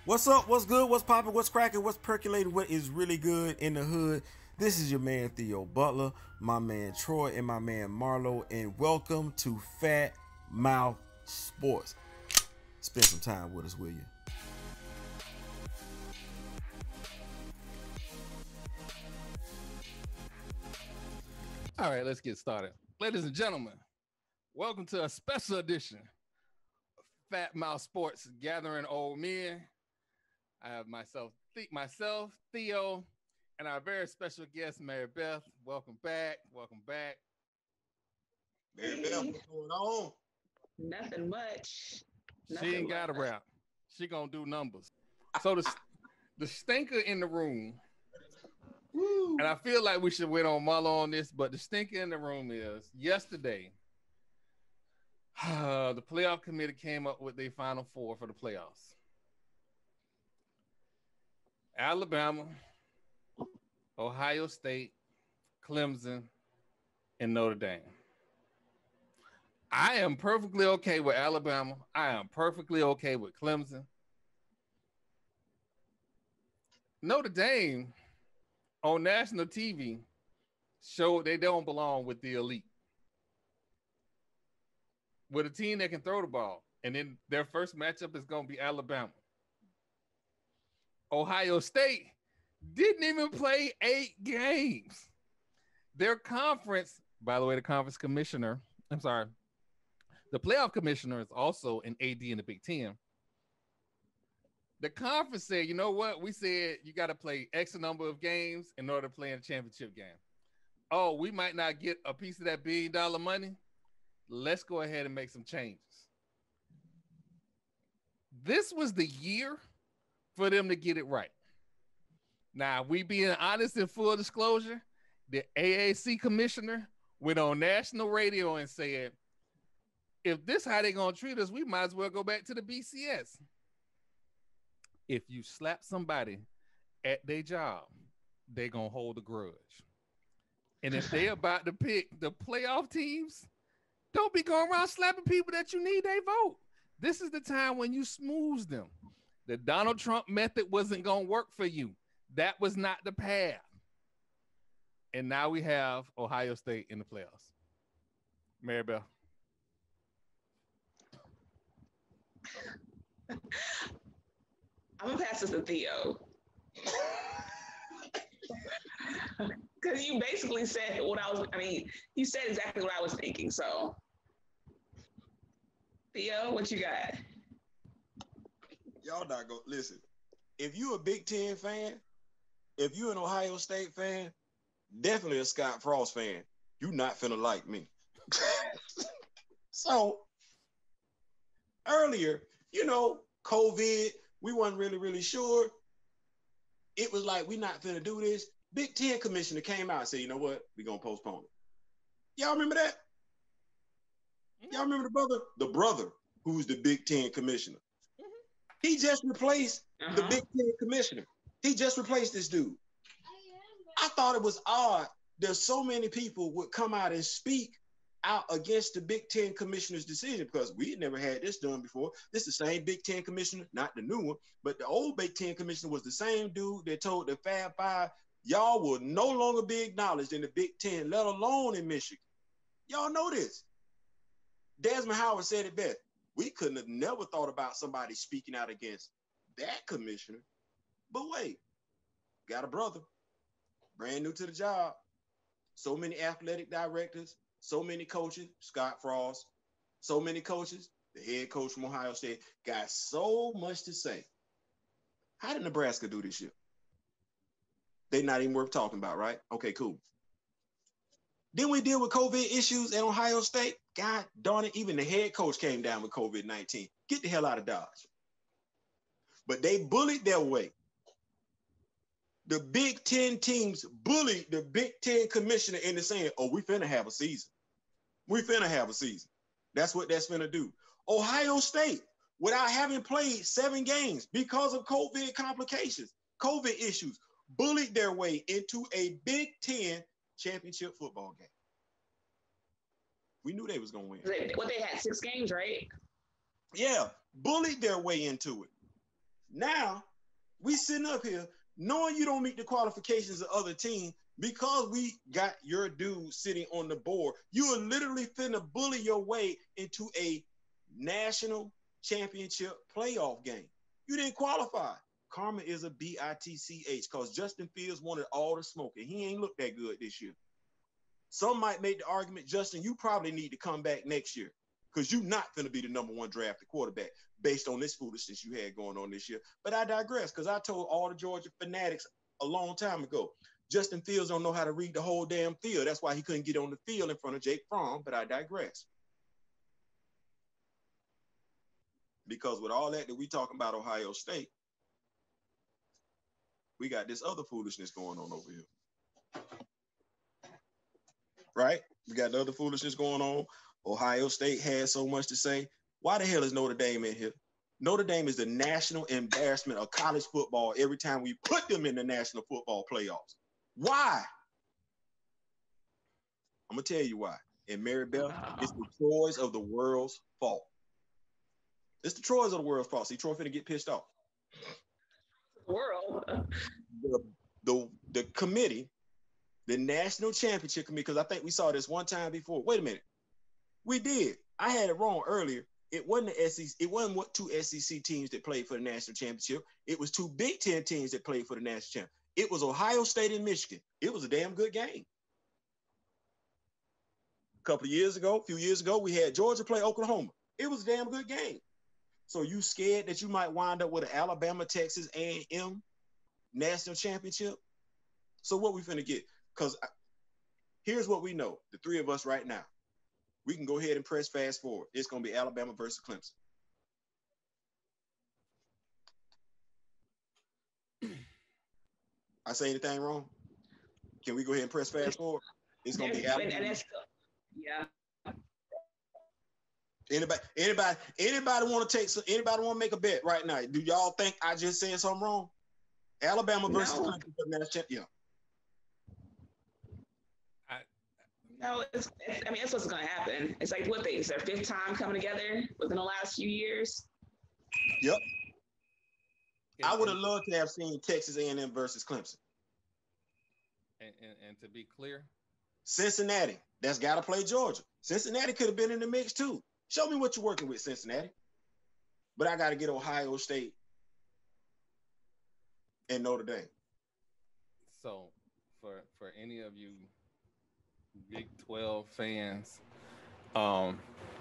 What's up? What's good? What's popping? What's cracking? What's percolating? What is really good in the hood? This is your man Theo Butler, my man Troy, and my man Marlo, and welcome to Fatmouth Sports. Spend some time with us, will you? All right, let's get started. Ladies and gentlemen, welcome to a special edition of Fatmouth Sports Gathering Old Men. I have myself, Theo, and our very special guest, Marybeth. Welcome back. Welcome back. Marybeth, what's going on? Nothing much. She ain't got a rap. She gonna do numbers. So the stinker in the room, Woo. and I feel like we should wait on Marlo on this, but the stinker in the room is yesterday. The playoff committee came up with their final four for the playoffs. Alabama, Ohio State, Clemson, and Notre Dame. I am perfectly okay with Alabama. I am perfectly okay with Clemson. Notre Dame on national TV showed they don't belong with the elite. With a team that can throw the ball, and then their first matchup is going to be Alabama. Ohio State didn't even play 8 games. Their conference, by the way, the conference commissioner, the playoff commissioner is also an AD in the Big Ten. The conference said, you know what? We said you got to play X number of games in order to play in a championship game. Oh, we might not get a piece of that $1 billion money. Let's go ahead and make some changes. This was the year for them to get it right. Now, we being honest and full disclosure, the AAC commissioner went on national radio and said, if this how they gonna treat us, we might as well go back to the BCS. If you slap somebody at their job, they gonna hold a grudge. And if they about to pick the playoff teams, don't be going around slapping people that you need their vote. This is the time when you smooth them. The Donald Trump method wasn't going to work for you. That was not the path. And now we have Ohio State in the playoffs. Marybeth. I'm going to pass this to Theo. Because you basically said you said exactly what I was thinking. So, Theo, what you got? Y'all not gonna listen. If you a Big Ten fan, if you an Ohio State fan, definitely a Scott Frost fan, you not finna like me. So earlier, COVID, we wasn't really sure. It was like, we not finna do this. Big Ten commissioner came out and said, you know what? We're gonna postpone it. Y'all remember that? Y'all remember the brother who's the Big Ten commissioner? He just replaced the Big Ten commissioner. He just replaced this dude. I thought it was odd that so many people would come out and speak out against the Big Ten commissioner's decision, because we never had this done before. This is the same Big Ten commissioner, not the new one, but the old Big Ten commissioner was the same dude that told the Fab Five, y'all will no longer be acknowledged in the Big Ten, let alone in Michigan. Y'all know this. Desmond Howard said it best. We couldn't have never thought about somebody speaking out against that commissioner. But wait, got a brother, brand new to the job. So many athletic directors, so many coaches, Scott Frost, so many coaches, the head coach from Ohio State, got so much to say. How did Nebraska do this year? They're not even worth talking about, right? Okay, cool. Then we deal with COVID issues at Ohio State. God darn it, even the head coach came down with COVID-19. Get the hell out of Dodge. But they bullied their way. The Big Ten teams bullied the Big Ten commissioner into saying, oh, we finna have a season. We finna have a season. That's what that's finna do. Ohio State, without having played 7 games because of COVID complications, COVID issues, bullied their way into a Big Ten championship football game. We knew they was going to win. They had 6 games, right? Yeah, bullied their way into it. Now, we sitting up here knowing you don't meet the qualifications of other teams because we got your dude sitting on the board. You are literally finna bully your way into a national championship playoff game. You didn't qualify. Karma is a bitch because Justin Fields wanted all the smoke and he ain't looked that good this year. Some might make the argument, Justin, you probably need to come back next year because you're not going to be the number one drafted quarterback based on this foolishness you had going on this year. But I digress because I told all the Georgia fanatics a long time ago, Justin Fields don't know how to read the whole damn field. That's why he couldn't get on the field in front of Jake Fromm, but I digress. Because with all that we talking about Ohio State, we got this other foolishness going on over here. Right? We got the other foolishness going on. Ohio State has so much to say. Why the hell is Notre Dame in here? Notre Dame is the national embarrassment of college football every time we put them in the national football playoffs. Why? I'm going to tell you why. And Marybeth, it's the Troys of the world's fault. It's the Troys of the world's fault. See, Troy finna get pissed off. World. The committee, the national championship committee, because I think we saw this one time before. Wait a minute. We did. I had it wrong earlier. It wasn't the SEC. It wasn't what two SEC teams that played for the national championship. It was two Big Ten teams that played for the national championship. It was Ohio State and Michigan. It was a damn good game. A few years ago, we had Georgia play Oklahoma. It was a damn good game. So you scared that you might wind up with an Alabama, Texas A&M national championship? So what we finna get? Because here's what we know, the three of us right now. We can go ahead and press fast forward. It's going to be Alabama versus Clemson. I say anything wrong? Can we go ahead and press fast forward? It's going to be Alabama. Yeah. Anybody want to take some? Anybody want to make a bet right now? Do y'all think I just said something wrong? Alabama versus Clemson for the national championship. No, that's what's going to happen. It's like, what it's their fifth time coming together within the last few years. Yep. I would have loved to have seen Texas A&M versus Clemson. And to be clear, Cincinnati, that's got to play Georgia. Cincinnati could have been in the mix too. Show me what you're working with, Cincinnati. But I got to get Ohio State and Notre Dame. So for any of you Big 12 fans,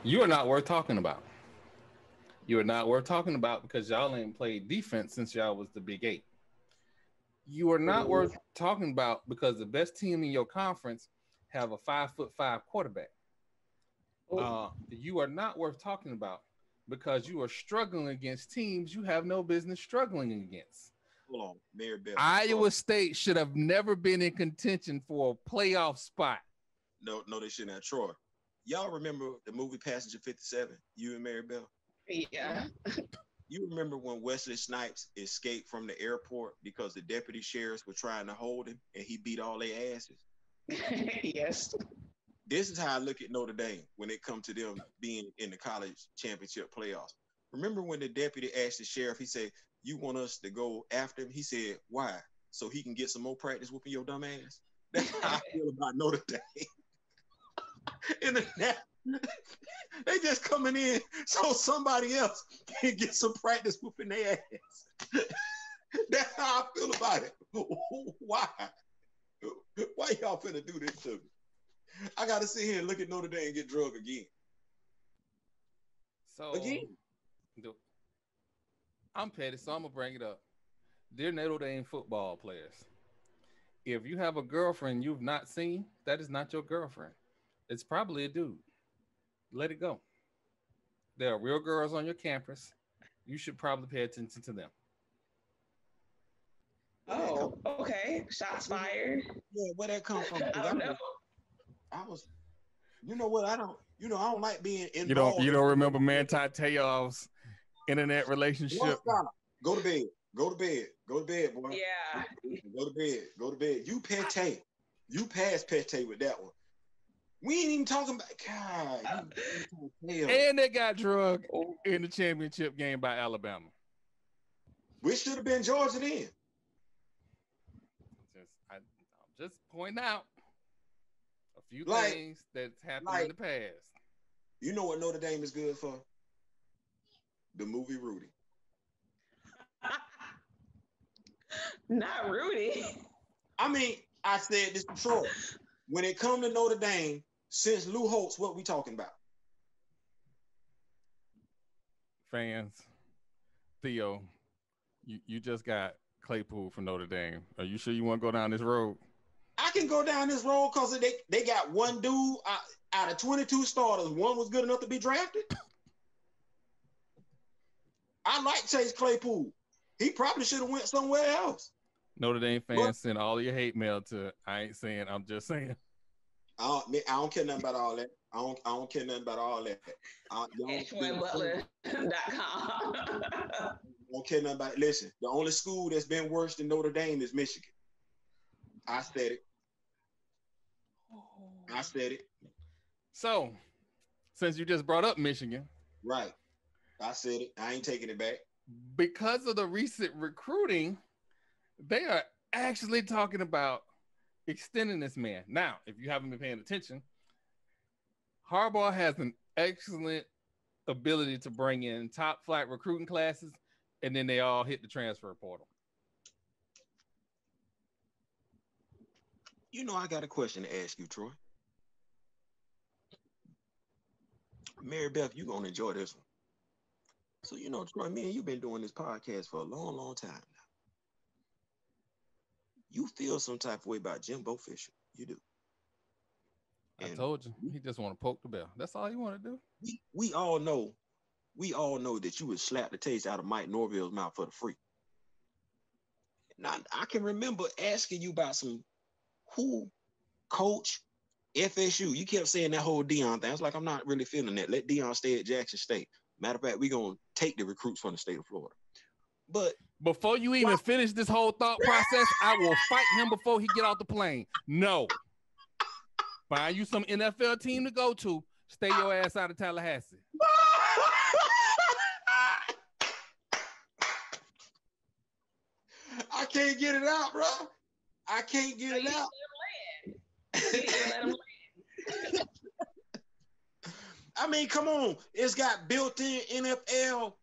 you are not worth talking about. You are not worth talking about because y'all ain't played defense since y'all was the Big 8. You are not worth talking about because the best team in your conference have a 5'5" quarterback. You are not worth talking about because you are struggling against teams you have no business struggling against. Hold on, Marybeth. Iowa State should have never been in contention for a playoff spot. No, they shouldn't have. Troy, y'all remember the movie Passenger 57? You and Marybeth? Yeah. You remember when Wesley Snipes escaped from the airport because the deputy sheriffs were trying to hold him and he beat all their asses? Yes. This is how I look at Notre Dame when it comes to them being in the college championship playoffs. Remember when the deputy asked the sheriff, he said, "You want us to go after him?" He said, "Why? So he can get some more practice whooping your dumb ass?" That's how I feel about Notre Dame. They just coming in so somebody else can get some practice whooping their ass. That's how I feel about it. Why? Why y'all finna do this to me? I gotta sit here and look at Notre Dame and get drugged again. So again. I'm petty, so I'm gonna bring it up. Dear Notre Dame football players, if you have a girlfriend you've not seen, that is not your girlfriend. It's probably a dude. Let it go. There are real girls on your campus. You should probably pay attention to them. Oh, okay. Shots fired. Yeah, where that come from? I don't know. You know what? I don't like being involved. You don't remember Manti Te'o's internet relationship? Go to bed. Go to bed. Go to bed, boy. Yeah. Go to bed. Go to bed. You pate. You passed pate with that one. We ain't even talking about God. And they got drugged in the championship game by Alabama. Which should have been Georgia then. I'm just pointing out a few things that's happened in the past. You know what Notre Dame is good for? The movie Rudy. Not Rudy. I mean, I said this before. When it comes to Notre Dame, since Lou Holtz, what we talking about? Fans, Theo, you just got Claypool from Notre Dame. Are you sure you want to go down this road? I can go down this road because they got one dude out of 22 starters. One was good enough to be drafted. I like Chase Claypool. He probably should have went somewhere else. Notre Dame fans, send all your hate mail to. I ain't saying. I'm just saying. I don't care nothing about all that. I don't care nothing about all that. Butler.com. Don't care nothing about it. Listen, the only school that's been worse than Notre Dame is Michigan. I said it. So, since you just brought up Michigan. Right. I said it. I ain't taking it back. Because of the recent recruiting, they are actually talking about extending this man. Now, if you haven't been paying attention, Harbaugh has an excellent ability to bring in top flight recruiting classes, and then they all hit the transfer portal. You know, I got a question to ask you, Troy. Marybeth, you're going to enjoy this one. So, you know, Troy, me and you've been doing this podcast for a long, long time now. You feel some type of way about Jimbo Fisher. You do. I told you. He just want to poke the bell. That's all he want to do. We all know that you would slap the taste out of Mike Norville's mouth for the free. Now, I can remember asking you about who coach FSU. You kept saying that whole Deion thing. I was like, I'm not really feeling that. Let Deion stay at Jackson State. Matter of fact, we're going to take the recruits from the state of Florida. But before you even finish this whole thought process, I will fight him before he get off the plane. No. Find you some NFL team to go to. Stay your ass out of Tallahassee. I can't get it out, bro. I can't get it out. Let him land. I mean, come on. It's got built-in NFL,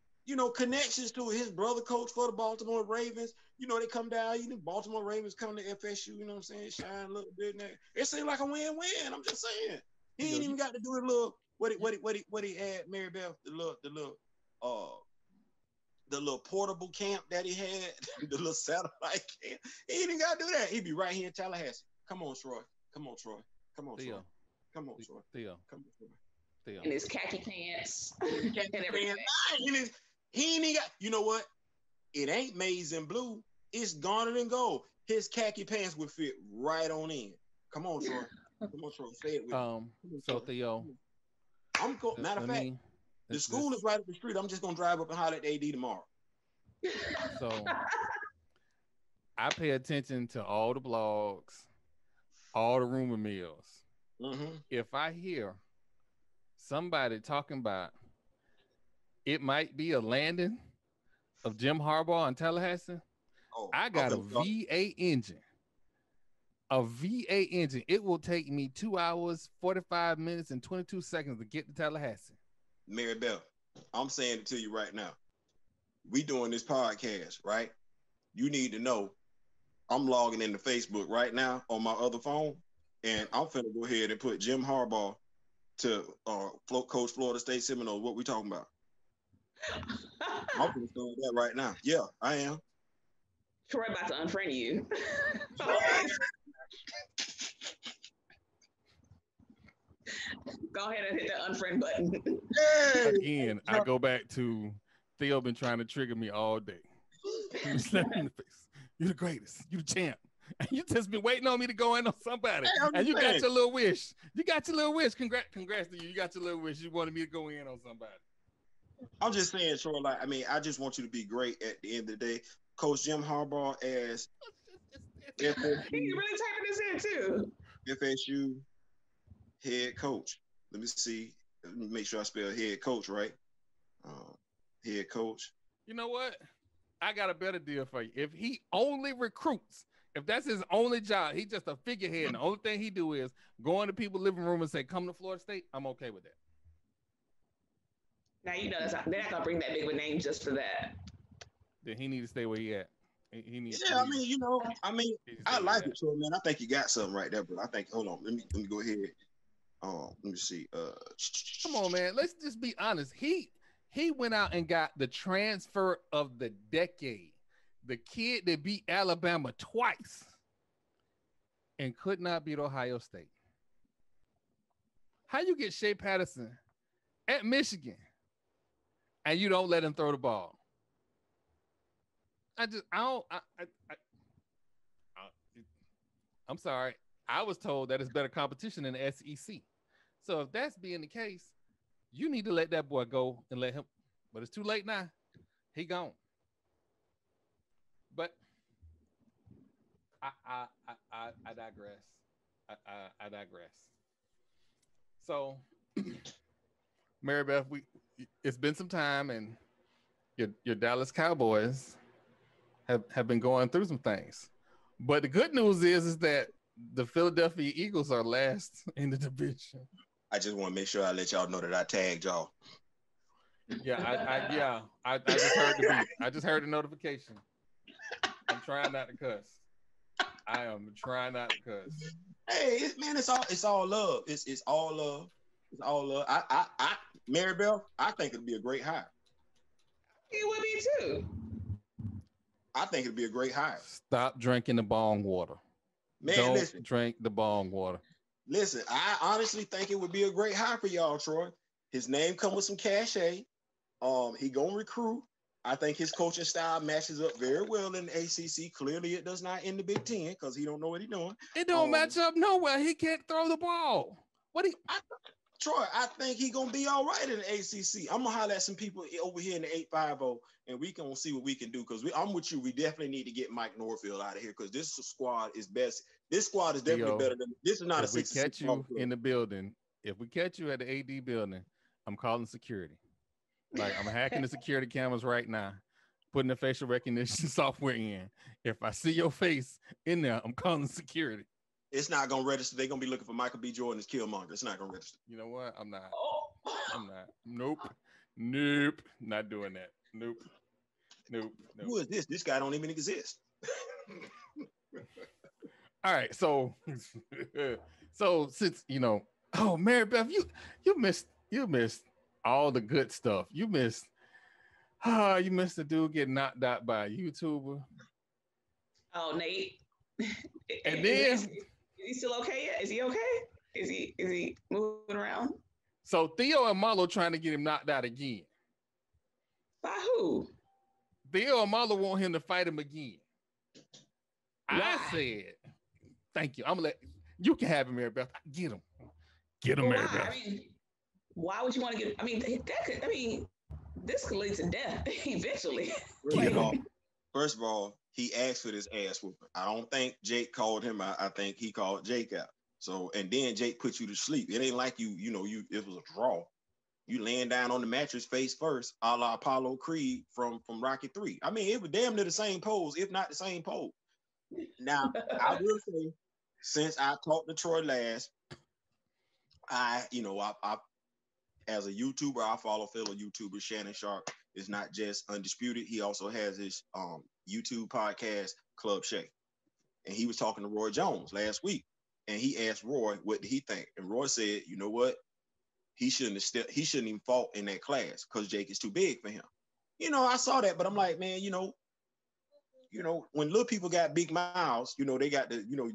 connections to it. His brother coach for the Baltimore Ravens. They come down, Baltimore Ravens come to FSU, you know what I'm saying? Shine a little bit in there. It seemed like a win-win. I'm just saying. He ain't even got to do a little what he had, Marybeth, the little portable camp that he had, the little satellite camp. He ain't even got to do that. He'd be right here in Tallahassee. Come on, Troy. Come on, Troy. Come on, Theo. Troy. Come on, Troy. Theo. Come on, Troy. Theo. In his khaki pants. He ain't even got, you know what? It ain't maize and blue. It's garnet and gold. His khaki pants would fit right on in. Come on, Troy. Come on, Troy. Say it with me. So Theo. Matter of fact, the school is right up the street. I'm just gonna drive up and holler at AD tomorrow. So I pay attention to all the blogs, all the rumor mills. Mm-hmm. If I hear somebody talking about it might be a landing of Jim Harbaugh in Tallahassee, I got a V8 engine. A V8 engine. It will take me 2 hours, 45 minutes, and 22 seconds to get to Tallahassee. Marybeth, I'm saying it to you right now. We doing this podcast, right? You need to know I'm logging into Facebook right now on my other phone, and I'm finna go ahead and put Jim Harbaugh to coach Florida State Seminoles. What we talking about? I'm finna start that right now. Yeah, I am. Troy about to unfriend you. Go ahead and hit the unfriend button. Again, I go back to Theo been trying to trigger me all day. Slap me in the face. You're the greatest. You the champ. And you just been waiting on me to go in on somebody. And you got your little wish. You got your little wish. Congrats to you. You got your little wish. You wanted me to go in on somebody. I'm just saying, Troy, I just want you to be great at the end of the day. Coach Jim Harbaugh as FSU. He's really typing this in too. FSU head coach. Let me see. Let me make sure I spell head coach right. Head coach. You know what? I got a better deal for you. If he only recruits, if that's his only job, he's just a figurehead, and the only thing he do is go into people's living room and say, "Come to Florida State." I'm okay with that. Now you know they're not gonna bring that big of a name just for that. Then he need to stay where he at. He needs. Yeah, I like it. So, man, I think you got something right there, bro. I think. Hold on, let me go ahead. Let me see. Come on, man. Let's just be honest. He went out and got the transfer of the decade. The kid that beat Alabama twice and could not beat Ohio State. How you get Shea Patterson at Michigan and you don't let him throw the ball? I'm sorry. I was told that it's better competition in the SEC. So if that's being the case, you need to let that boy go and let him. But it's too late now. He gone. But I digress. I digress. So, Marybeth, it's been some time, and your Dallas Cowboys have been going through some things. But the good news is that the Philadelphia Eagles are last in the division. I just want to make sure I let y'all know that I tagged y'all. Yeah, I just heard the beep. I just heard the notification. I'm trying not to cuss. I am trying not to cuss. Hey, man, it's all love. It's all love. It's all love. I Marybeth, I think it'd be a great hire. It would be too. I think it'd be a great hire. Stop drinking the bong water. Man, don't drink the bong water. Listen, I honestly think it would be a great hire for y'all, Troy. His name come with some cachet. He gonna recruit. I think his coaching style matches up very well in the ACC. Clearly, it does not in the Big Ten because he don't know what he's doing. It don't match up nowhere. He can't throw the ball. Troy, I think he gonna be all right in the ACC. I'm gonna holler at some people over here in the 850, and we can see what we can do. Because I'm with you. We definitely need to get Mike Norfield out of here because this squad is best. This squad is definitely better than this. Is not if a 66. We catch you in the building. If we catch you at the AD building, I'm calling security. Like I'm hacking the security cameras right now, putting the facial recognition software in. If I see your face in there, I'm calling security. It's not gonna register. They're gonna be looking for Michael B. Jordan as Killmonger. It's not gonna register. You know what? I'm not. I'm not. Nope. Not doing that. Nope. Who is this? This guy don't even exist. All right. So since Marybeth, you missed all the good stuff. You missed the dude getting knocked out by a YouTuber. Oh, Nate. And then is he still okay yet? Is he okay? Is he moving around? So Theo and Marlo trying to get him knocked out again. By who? Theo and Marlo want him to fight him again. Why? I said, thank you. I'm gonna let you can have him, Marybeth. Get him, Marybeth. Why would you want to get? This could lead to death eventually. First of all, he asked for this ass whooping. I don't think Jake called him out. I think he called Jake out. So, and then Jake put you to sleep. It ain't like it was a draw. You laying down on the mattress face first, a la Apollo Creed from Rocky 3. I mean, it was damn near the same pose, if not the same pose. Now, I will say, since I talked to Troy last, I as a YouTuber, I follow fellow YouTuber Shannon Sharp. Is not just Undisputed. He also has his YouTube podcast, Club Shay. And he was talking to Roy Jones last week. And he asked Roy, what did he think? And Roy said, you know what? He shouldn't even fought in that class because Jake is too big for him. I saw that, but I'm like, man, when little people got big mouths, they got to, you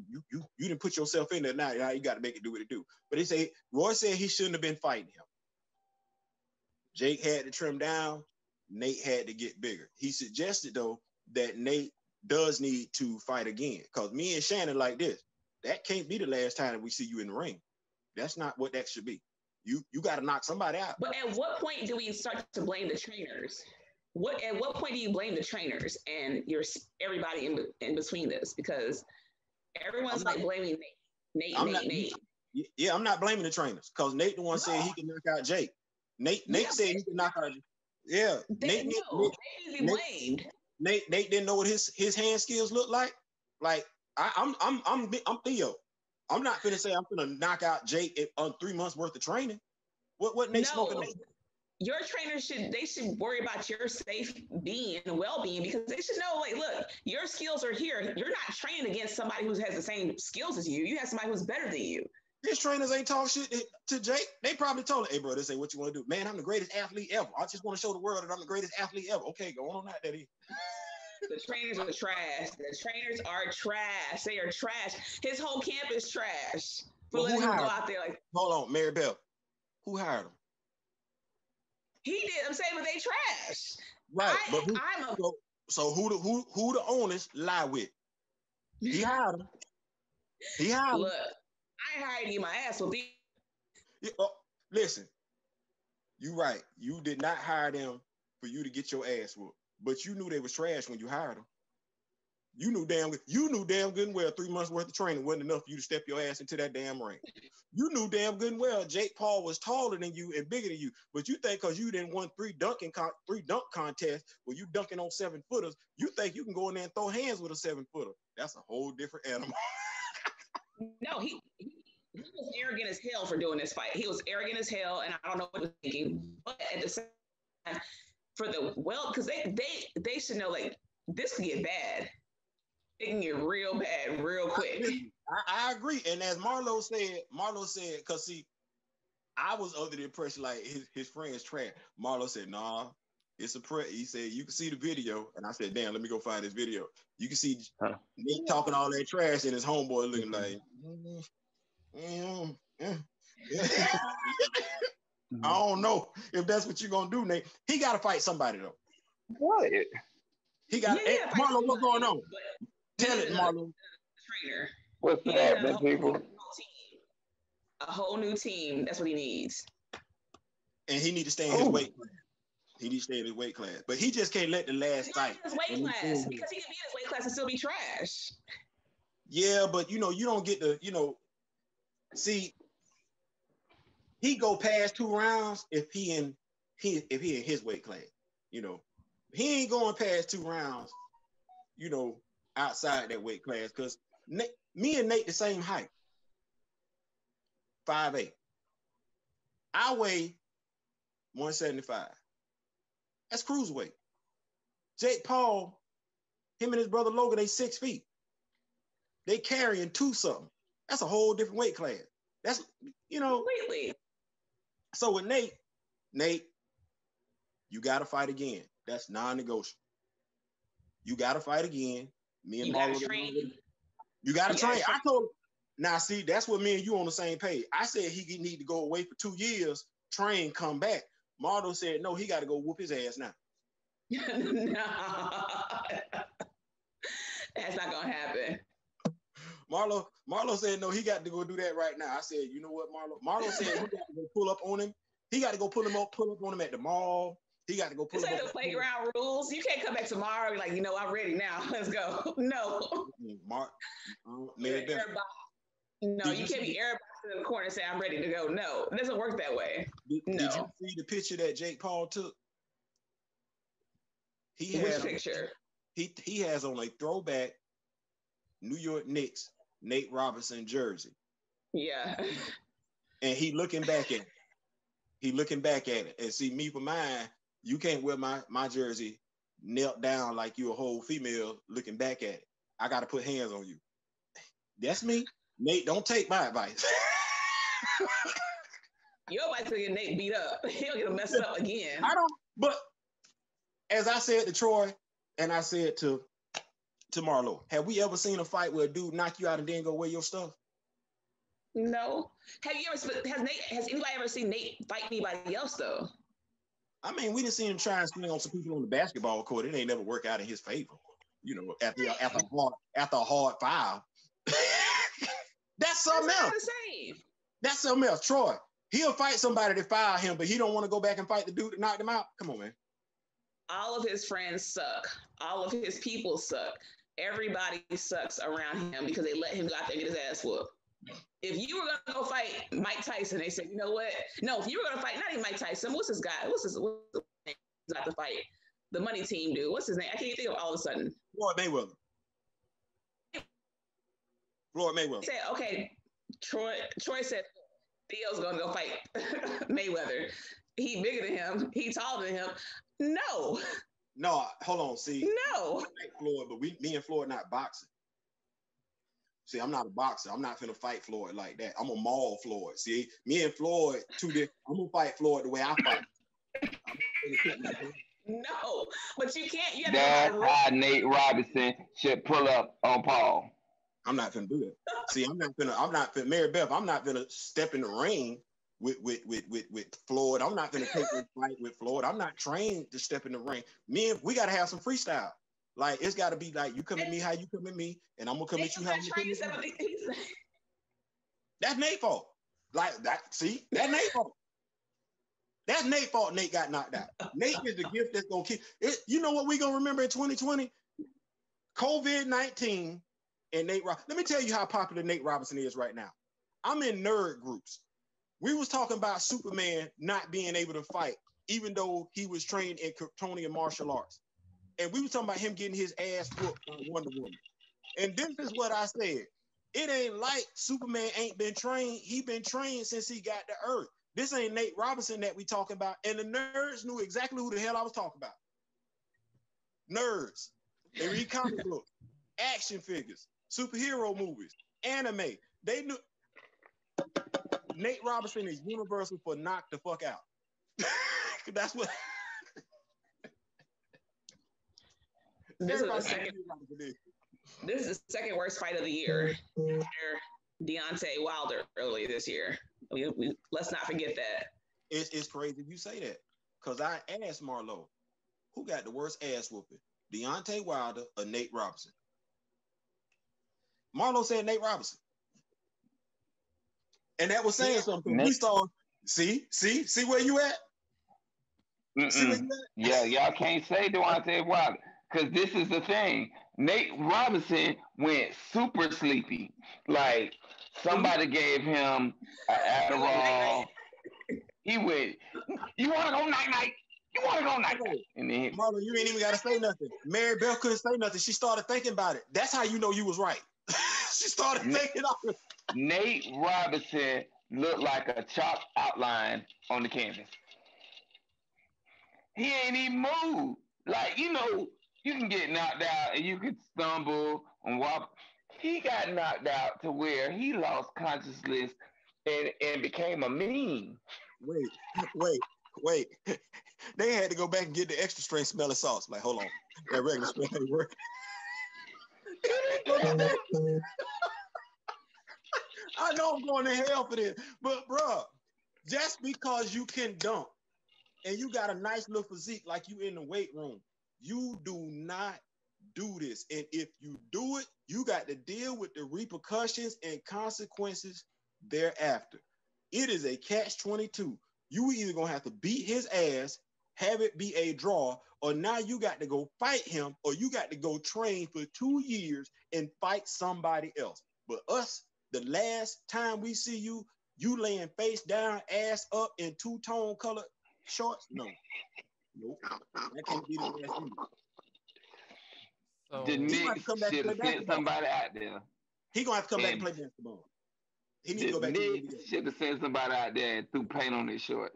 didn't put yourself in there now you got to make it do what it do. But Roy said he shouldn't have been fighting him. Jake had to trim down. Nate had to get bigger. He suggested, though, that Nate does need to fight again. Because me and Shannon like this. That can't be the last time we see you in the ring. That's not what that should be. You got to knock somebody out. But at what point do we start to blame the trainers? At what point do you blame the trainers and everybody in between this? Because everyone's blaming Nate. Yeah, I'm not blaming the trainers because Nate the one said he can knock out Jake. Nate said he can knock out. Yeah, Nate needs to be blamed. Nate didn't know what his hand skills look like. Like I'm Theo. I'm not gonna say I'm gonna knock out Jake on 3 months worth of training. What Nate smoking on? Your trainers should worry about your safe being and well-being, because they should know, like, look, your skills are here. You're not training against somebody who has the same skills as you. You have somebody who's better than you. His trainers ain't talk shit to Jake. They probably told him, hey, bro, this ain't what you want to do. Man, I'm the greatest athlete ever. I just want to show the world that I'm the greatest athlete ever. Okay, go on out, Daddy. The trainers are trash. The trainers are trash. They are trash. His whole camp is trash. For letting him go out there like. Hold on, Marybeth. Who hired him? He did. I'm saying, but they trash. Right. So who the owners lie with? He hired him. Look, I ain't hired you my ass will be. Listen, you right. You did not hire them for you to get your ass whooped. But you knew they was trash when you hired them. You knew damn good and well 3 months worth of training wasn't enough for you to step your ass into that damn ring. You knew damn good and well Jake Paul was taller than you and bigger than you, but you think because you didn't won three dunk contests where you dunking on 7-footers, you think you can go in there and throw hands with a 7-footer. That's a whole different animal. No, he was arrogant as hell for doing this fight. He was arrogant as hell, and I don't know what he was thinking. But at the same time, because they should know, like, this can get bad. It can get real bad real quick. I agree. And as Marlo said, because see, I was under the impression like his friend's trash. Marlo said, nah, it's a he said, you can see the video. And I said, damn, let me go find this video. You can see Nick talking all that trash and his homeboy looking like, I don't know if that's what you're going to do, Nate. He got to fight somebody, though. What? He got Marlo, what's going on? Tell it, Marlo. Trainer. What's happening, people? A whole new team. That's what he needs. And he need to stay in his weight class. He needs to stay in his weight class. But he just can't let the last fight. His weight class, because he can be in his weight class and still be trash. Yeah, but you don't get to, see, he go past 2 rounds if he in his weight class. He ain't going past 2 rounds, outside that weight class, because me and Nate the same height, 5'8". I weigh 175. That's cruiserweight. Jake Paul, him and his brother Logan, they 6 feet. They carrying 2-something. That's a whole different weight class. That's, Completely. So with Nate, you got to fight again. That's non-negotiable. You got to fight again. Me and Marlo. You got to train. I told him, now see, that's what me and you on the same page. I said he need to go away for 2 years, train, come back. Marlo said, no, he got to go whoop his ass now. No. That's not going to happen. Marlo said, no, he got to go do that right now. I said, you know what, Marlo? Marlo said he got to go pull up on him. He got to go pull up on him at the mall. He got to go pull him up. The playground rules. You can't come back tomorrow and be like, I'm ready now. Let's go. No. Marybeth. No, you can't be airboxing in the corner and say, I'm ready to go. No, it doesn't work that way. Did you see the picture that Jake Paul took? Which picture? He has on a throwback New York Knicks Nate Robinson jersey. Yeah. And he looking back at it. And see, me for mine, you can't wear my jersey knelt down like you a whole female looking back at it. I got to put hands on you. That's me. Nate, don't take my advice. Your advice will get Nate beat up. He'll get messed up again. But as I said to Troy, and I said to Marlo, have we ever seen a fight where a dude knock you out and then go wear your stuff? No. Has anybody ever seen Nate fight anybody else though? I mean, we didn't see him try and swing on some people on the basketball court. It ain't never work out in his favor. After a hard foul. That's something else. The same. That's something else. Troy, he'll fight somebody to foul him, but he don't want to go back and fight the dude that knocked him out. Come on, man. All of his friends suck. All of his people suck. Everybody sucks around him because they let him go out there and get his ass whooped. If you were gonna go fight Mike Tyson, they said, you know what? No, if you were gonna fight not even Mike Tyson, what's his guy? What's his name? He's not the fight. the money team dude. What's his name? I can't think of all of a sudden. Floyd Mayweather. Floyd Mayweather. He said, okay, Troy said Theo's gonna go fight Mayweather. He bigger than him. He taller than him. No. No, hold on. See, no. I like Floyd, but me and Floyd not boxing. See, I'm not a boxer. I'm not finna fight Floyd like that. I'm gonna maul Floyd. See, me and Floyd, two different. I'm gonna fight Floyd the way I fight. No, but you can't. You That's how Nate Robinson should pull up on Paul. I'm not gonna do that. See, I'm not gonna. Marybeth, I'm not gonna step in the ring with Floyd. I'm not gonna take a fight with Floyd. I'm not trained to step in the ring. We gotta have some freestyle. Like it's gotta be like you come at me how you come at me, and I'm gonna come at you how you come at me. That's Nate's fault. Like that. See, that's Nate's fault. That's Nate's fault. Nate got knocked out. Nate is the gift that's gonna keep it. You know what we gonna remember in 2020? COVID-19 and Nate. Let me tell you how popular Nate Robinson is right now. I'm in nerd groups. We was talking about Superman not being able to fight, even though he was trained in Kryptonian martial arts. And we were talking about him getting his ass whooped by Wonder Woman. And this is what I said. It ain't like Superman ain't been trained. He been trained since he got to Earth. This ain't Nate Robinson that we talking about. And the nerds knew exactly who the hell I was talking about. Nerds. They read comic books, action figures, superhero movies, anime. They knew Nate Robinson is universal for knock the fuck out. That's what. This is the second worst fight of the year after Deontay Wilder earlier this year. Let's not forget that. It's crazy you say that because I asked Marlo, who got the worst ass whooping, Deontay Wilder or Nate Robinson? Marlo said Nate Robinson, and that was saying something. We saw. See where you at? See where you at? Yeah, y'all can't say Deontay Wilder. Because this is the thing. Nate Robinson went super sleepy. Like, somebody gave him an Adderall. He went, you want to go night-night? You want to go night-night? And then, Marlo, you ain't even got to say nothing. Marybeth couldn't say nothing. She started thinking about it. That's how you know you was right. She started thinking of it. Nate Robinson looked like a chalk outline on the canvas. He ain't even moved. Like, you know, you can get knocked out and you can stumble and walk. He got knocked out to where he lost consciousness and became a meme. Wait. They had to go back and get the extra strength smelling sauce. Like, hold on. That regular smell ain't working. I know I'm going to hell for this. But, bro, just because you can dunk and you got a nice little physique like you in the weight room, you do not do this. And if you do it, you got to deal with the repercussions and consequences thereafter. It is a catch-22. You either going to have to beat his ass, have it be a draw, or now you got to go fight him, or you got to go train for 2 years and fight somebody else. But us, the last time we see you, you laying face down, ass up in two-tone color shorts? No. Nope. That can't be the last either. So the Knicks should have sent somebody out there. He gonna have to come back and play basketball. He needs to go back to the NBA. Should have sent somebody out there and threw paint on his shorts.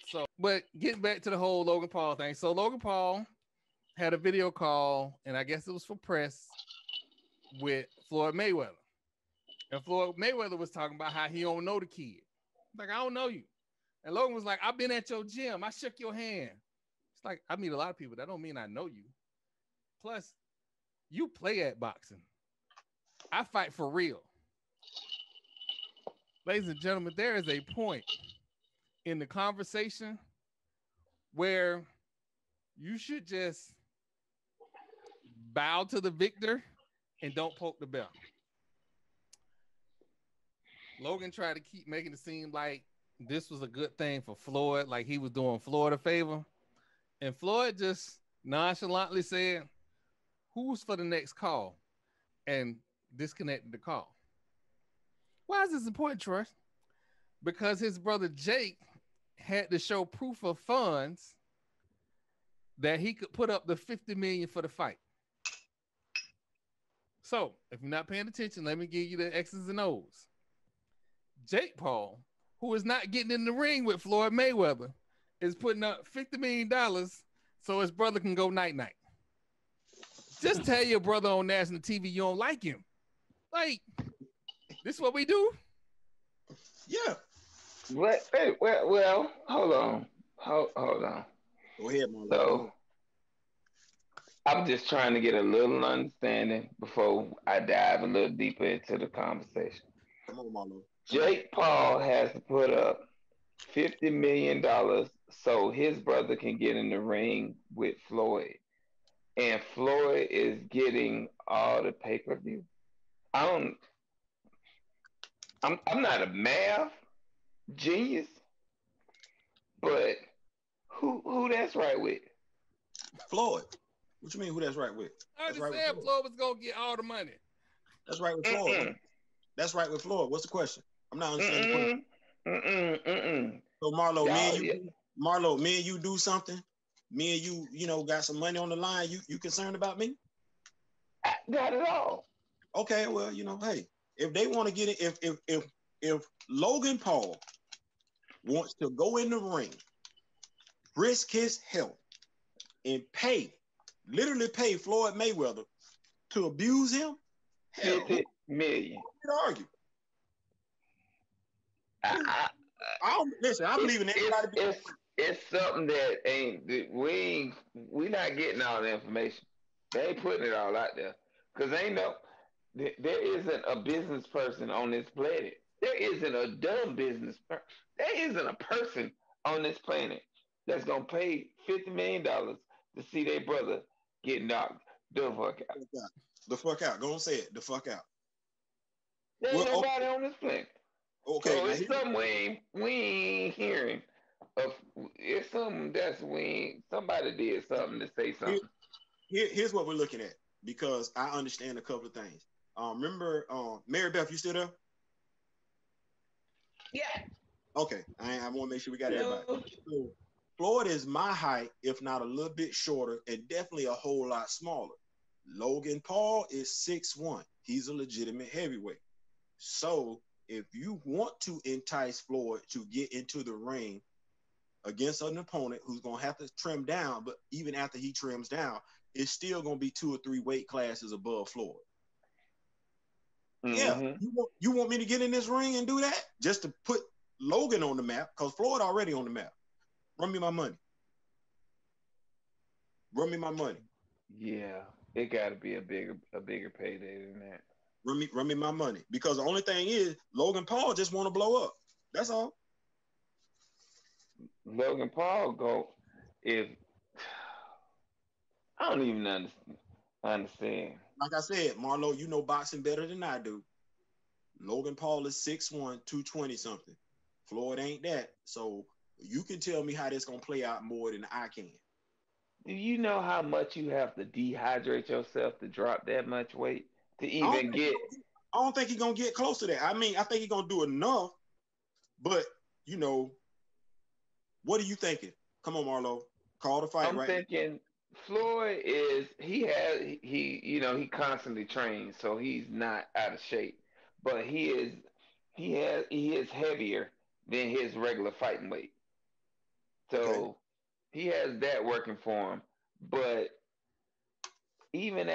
So, but getting back to the whole Logan Paul thing. So Logan Paul had a video call, and I guess it was for press, with Floyd Mayweather. And Floyd Mayweather was talking about how he don't know the kid. Like, I don't know you. And Logan was like, I've been at your gym. I shook your hand. It's like, I meet a lot of people. That don't mean I know you. Plus, you play at boxing. I fight for real. Ladies and gentlemen, there is a point in the conversation where you should just bow to the victor and don't poke the bell. Logan tried to keep making it seem like this was a good thing for Floyd, like he was doing Floyd a favor. And Floyd just nonchalantly said, who's for the next call? And disconnected the call. Why is this important, Troy? Because his brother Jake had to show proof of funds that he could put up the $50 million for the fight. So, if you're not paying attention, let me give you the X's and O's. Jake Paul, who is not getting in the ring with Floyd Mayweather, is putting up $50 million so his brother can go night-night. Just tell your brother on national TV you don't like him. Like, this is what we do? Yeah. What? Hey, well, hold on. Hold on. Go ahead, Marlo. So, I'm just trying to get a little understanding before I dive a little deeper into the conversation. Come on, Marlo. Jake Paul has to put up $50 million so his brother can get in the ring with Floyd. And Floyd is getting all the pay-per-view. I'm not a math genius, but who that's right with? Floyd. What you mean who that's right with? I understand Floyd was gonna get all the money. That's right with Floyd. That's right with Floyd. What's the question? I'm not understanding the question. So Marlo, me and you do something. Me and you, got some money on the line. You concerned about me? Not at all. Okay, well, hey, if they want to get it, if Logan Paul wants to go in the ring, risk his health, and literally pay Floyd Mayweather to abuse him, hell, $50 million. Argue. I believe in everybody. It's something that we not getting all the information. They ain't putting it all out there because there isn't a business person on this planet. There isn't a dumb business person. There isn't a person on this planet that's gonna pay $50 million to see their brother get knocked the fuck out. The fuck out. Go and say it. The fuck out. There's nobody on this planet. Okay. So it's something we ain't hearing. It's something somebody did something to say something. Here's what we're looking at because I understand a couple of things. Remember, Marybeth, you still there? Yeah. Okay. I want to make sure we got everybody. So, Floyd is my height, if not a little bit shorter, and definitely a whole lot smaller. Logan Paul is 6'1". He's a legitimate heavyweight. So if you want to entice Floyd to get into the ring against an opponent who's going to have to trim down, but even after he trims down, it's still going to be 2 or 3 weight classes above Floyd. Mm-hmm. Yeah, you want me to get in this ring and do that just to put Logan on the map because Floyd already on the map. Run me my money. Run me my money. Yeah, it got to be a bigger payday than that. Run me my money because the only thing is Logan Paul just want to blow up. That's all. Logan Paul I don't even understand. Like I said, Marlo, you know boxing better than I do. Logan Paul is 6'1", 220 something. Floyd ain't that. So you can tell me how this gonna play out more than I can. Do you know how much you have to dehydrate yourself to drop that much weight to even get? I don't think he's gonna get close to that. I mean, I think he's gonna do enough, but what are you thinking? Come on, Marlo, call the fight. I'm thinking Floyd he constantly trains, so he's not out of shape, but he is heavier than his regular fighting weight, so he has that working for him. But even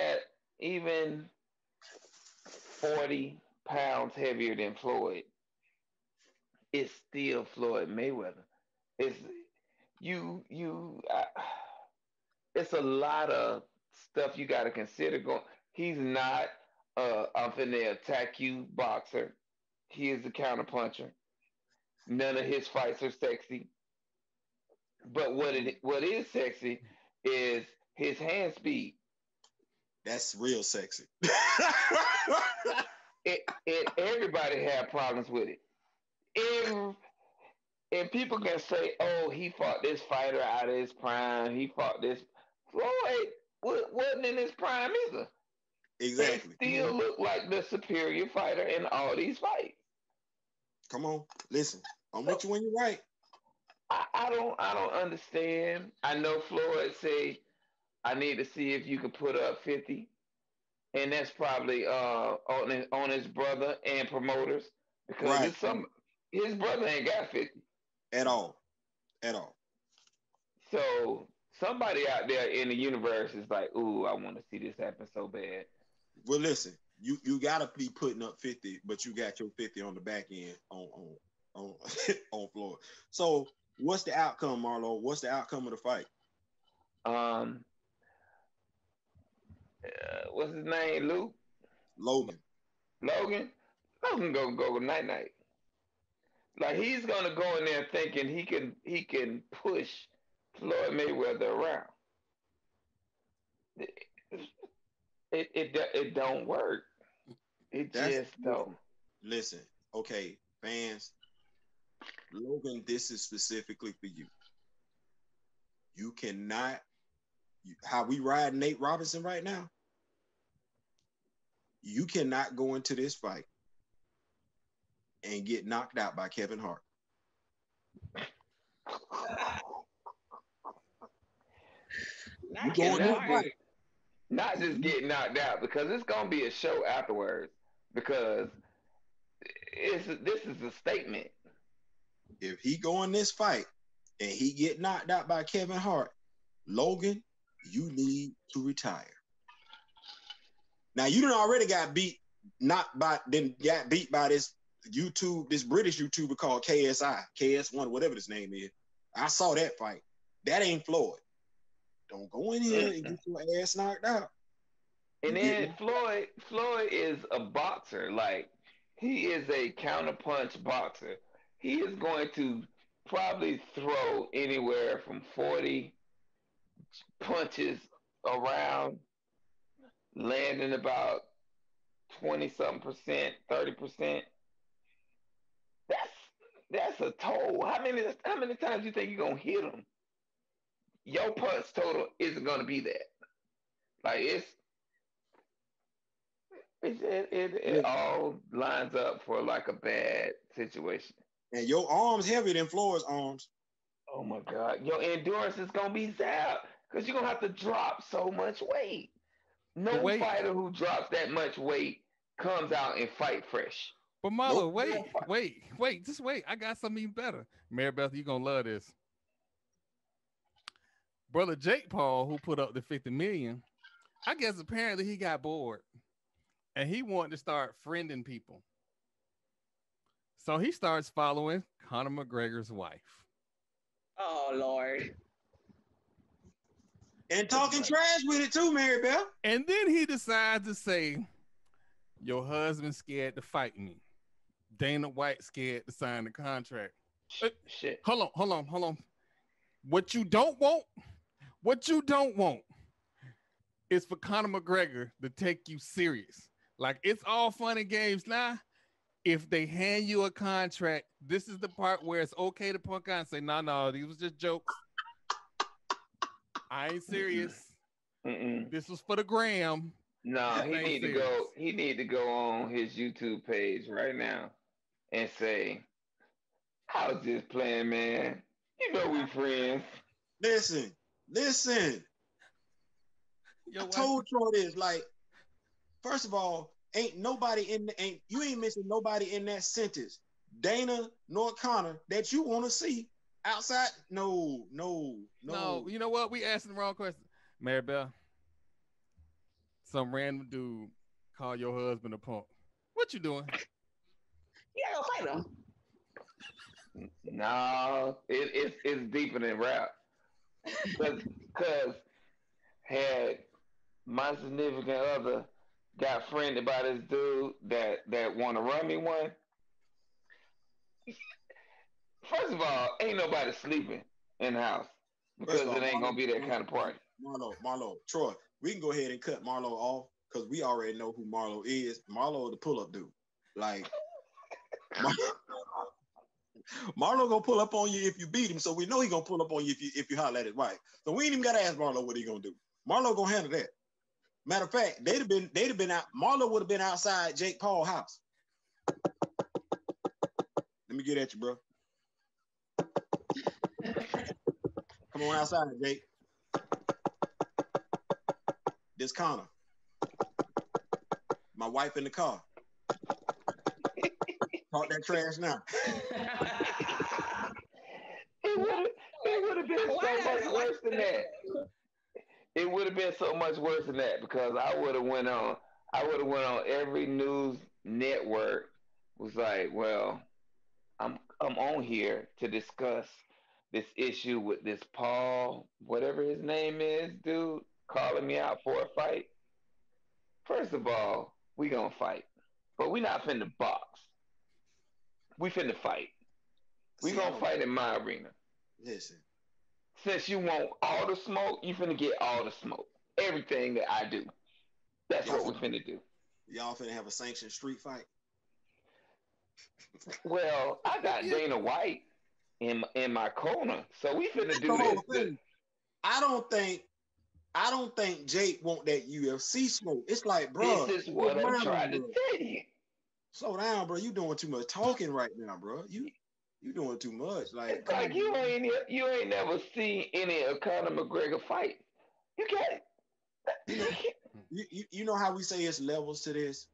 40 pounds heavier than Floyd, it's still Floyd Mayweather. It's it's a lot of stuff you got to consider. He's not I'm finna attack you boxer. He is a counterpuncher. None of his fights are sexy. But what is sexy is his hand speed. That's real sexy. Everybody have problems with it. And people can say, "Oh, he fought this fighter out of his prime. He fought this." Floyd wasn't in his prime either. Exactly. He still looked like the superior fighter in all these fights. Come on, listen. I'm with you when you're right. I don't understand. I know Floyd say I need to see if you can put up 50, and that's probably on his brother and promoters because Right. it's some his brother ain't got 50 At all. At all. So somebody out there in the universe is like, ooh, I want to see this happen so bad. Well, listen, you gotta be putting up 50, but you got your 50 on the back end on on Floyd. So what's the outcome, Marlo? What's the outcome of the fight? Um, what's his name? Luke? Logan. Logan? Logan go night night. Like he's gonna go in there thinking he can push Floyd Mayweather around. It don't work. It just don't. Listen, okay, fans. Logan, this is specifically for you. You cannot, how we ride Nate Robinson right now, you cannot go into this fight and get knocked out by Kevin Hart. Not just get knocked out because it's gonna be a show afterwards because this is a statement. If he go in this fight and he get knocked out by Kevin Hart, Logan, you need to retire. Now you done already got beat, got beat by this British YouTuber called KS1, whatever his name is. I saw that fight. That ain't Floyd. Don't go in here and get your ass knocked out. And then Floyd is a boxer. Like he is a counterpunch boxer. He is going to probably throw anywhere from 40 punches around, landing about 20-something%, 30%. That's a toll. How many times do you think you're gonna hit him? Your punch total isn't gonna be that. Like it all lines up for like a bad situation. And your arms heavier than Floyd's arms. Oh my God. Your endurance is gonna be zapped because you're gonna have to drop so much weight. No fighter who drops that much weight comes out and fight fresh. But Marlo, wait, just wait. I got something even better. Marybeth, you gonna love this. Brother Jake Paul, who put up the 50 million, I guess apparently he got bored and he wanted to start friending people. So he starts following Conor McGregor's wife. Oh, Lord. And talking trash with it too, Marybeth. And then he decides to say, your husband's scared to fight me. Dana White scared to sign the contract. Shit. Hold on. What you don't want is for Conor McGregor to take you serious. Like, it's all fun and games now. If they hand you a contract, this is the part where it's okay to punk out and say, no, these was just jokes. I ain't serious. This was for the gram. No, he need to go on his YouTube page right now and say, I was just playing, man. You know we friends. Listen. I told Troy this. Like, first of all, you ain't missing nobody in that sentence. Dana nor Conor that you want to see outside. No. You know what? We asking the wrong question. Marybeth, some random dude call your husband a punk. What you doing? You gotta go fight him. No, it's deeper than rap. Because had my significant other got friended by this dude that want to run me one. First of all, ain't nobody sleeping in the house because it ain't gonna be that kind of party. Marlo, Troy, we can go ahead and cut Marlo off because we already know who Marlo is. Marlo the pull-up dude. Like Marlo gonna pull up on you if you beat him, so we know he gonna pull up on you if you holler at his wife. So we ain't even gotta ask Marlo what he gonna do. Marlo gonna handle that. Matter of fact, they'd have been out. Marlo would have been outside Jake Paul's house. Let me get at you, bro. Come on outside, Jake. This Connor. My wife in the car. Talk that trash now. It would have been so much worse than that. It would have been so much worse than that because I would have went on every news network. Was like, well, I'm on here to discuss this issue with this Paul, whatever his name is, dude, calling me out for a fight. First of all, we gonna fight, but we not finna box. We finna fight. We gonna fight in my arena. Listen. Since you want all the smoke, you finna get all the smoke. Everything that I do. That's what we finna do. Y'all finna have a sanctioned street fight? Well, I got Dana White in my corner, so we finna do this. I don't think Jake want that UFC smoke. It's like, bro, this is what I'm trying to tell you. Slow down, bro. You doing too much talking right now, bro. You doing too much. Like, it's like you ain't never seen any of Conor McGregor fight. You can't. You know how we say it's levels to this?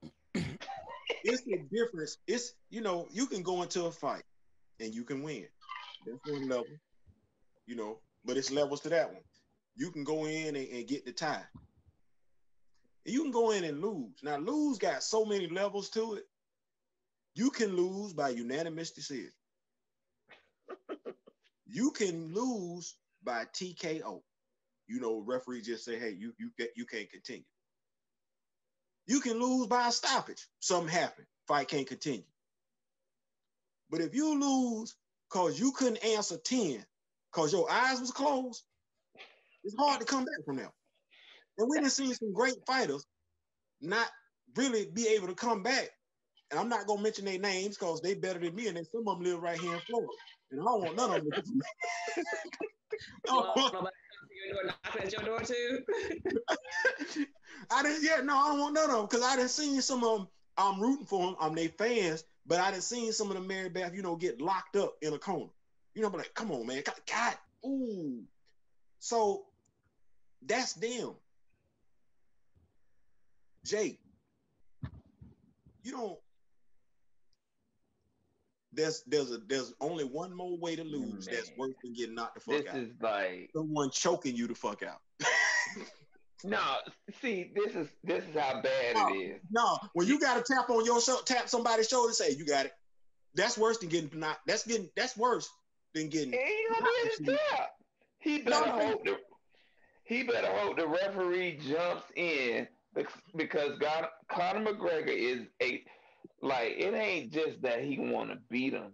It's the difference. It's, you can go into a fight and you can win. That's one level, but it's levels to that one. You can go in and get the tie. And you can go in and lose. Now, lose got so many levels to it. You can lose by unanimous decision. You can lose by TKO. Referee just say, hey, you can't continue. You can lose by a stoppage. Something happened. Fight can't continue. But if you lose because you couldn't answer 10 because your eyes was closed, it's hard to come back from that. And we done seen some great fighters not really be able to come back. And I'm not going to mention their names because they better than me, and then some of them live right here in Florida. And I don't want none of them. Knocking at your door too? I don't want none of them because I done seen some of them. I'm rooting for them. I'm their fans, but I done seen some of the Marybeth, get locked up in a corner. But like, come on, man. God, ooh. So that's them. Jake, there's only one more way to lose. Man. That's worse than getting knocked the fuck out. This is like someone choking you the fuck out. No, see, this is how bad it is. No, when you got to tap somebody's shoulder, and say you got it. That's worse than getting knocked. That's worse than getting. He better hope the referee jumps in because Conor McGregor is it ain't just that he want to beat him.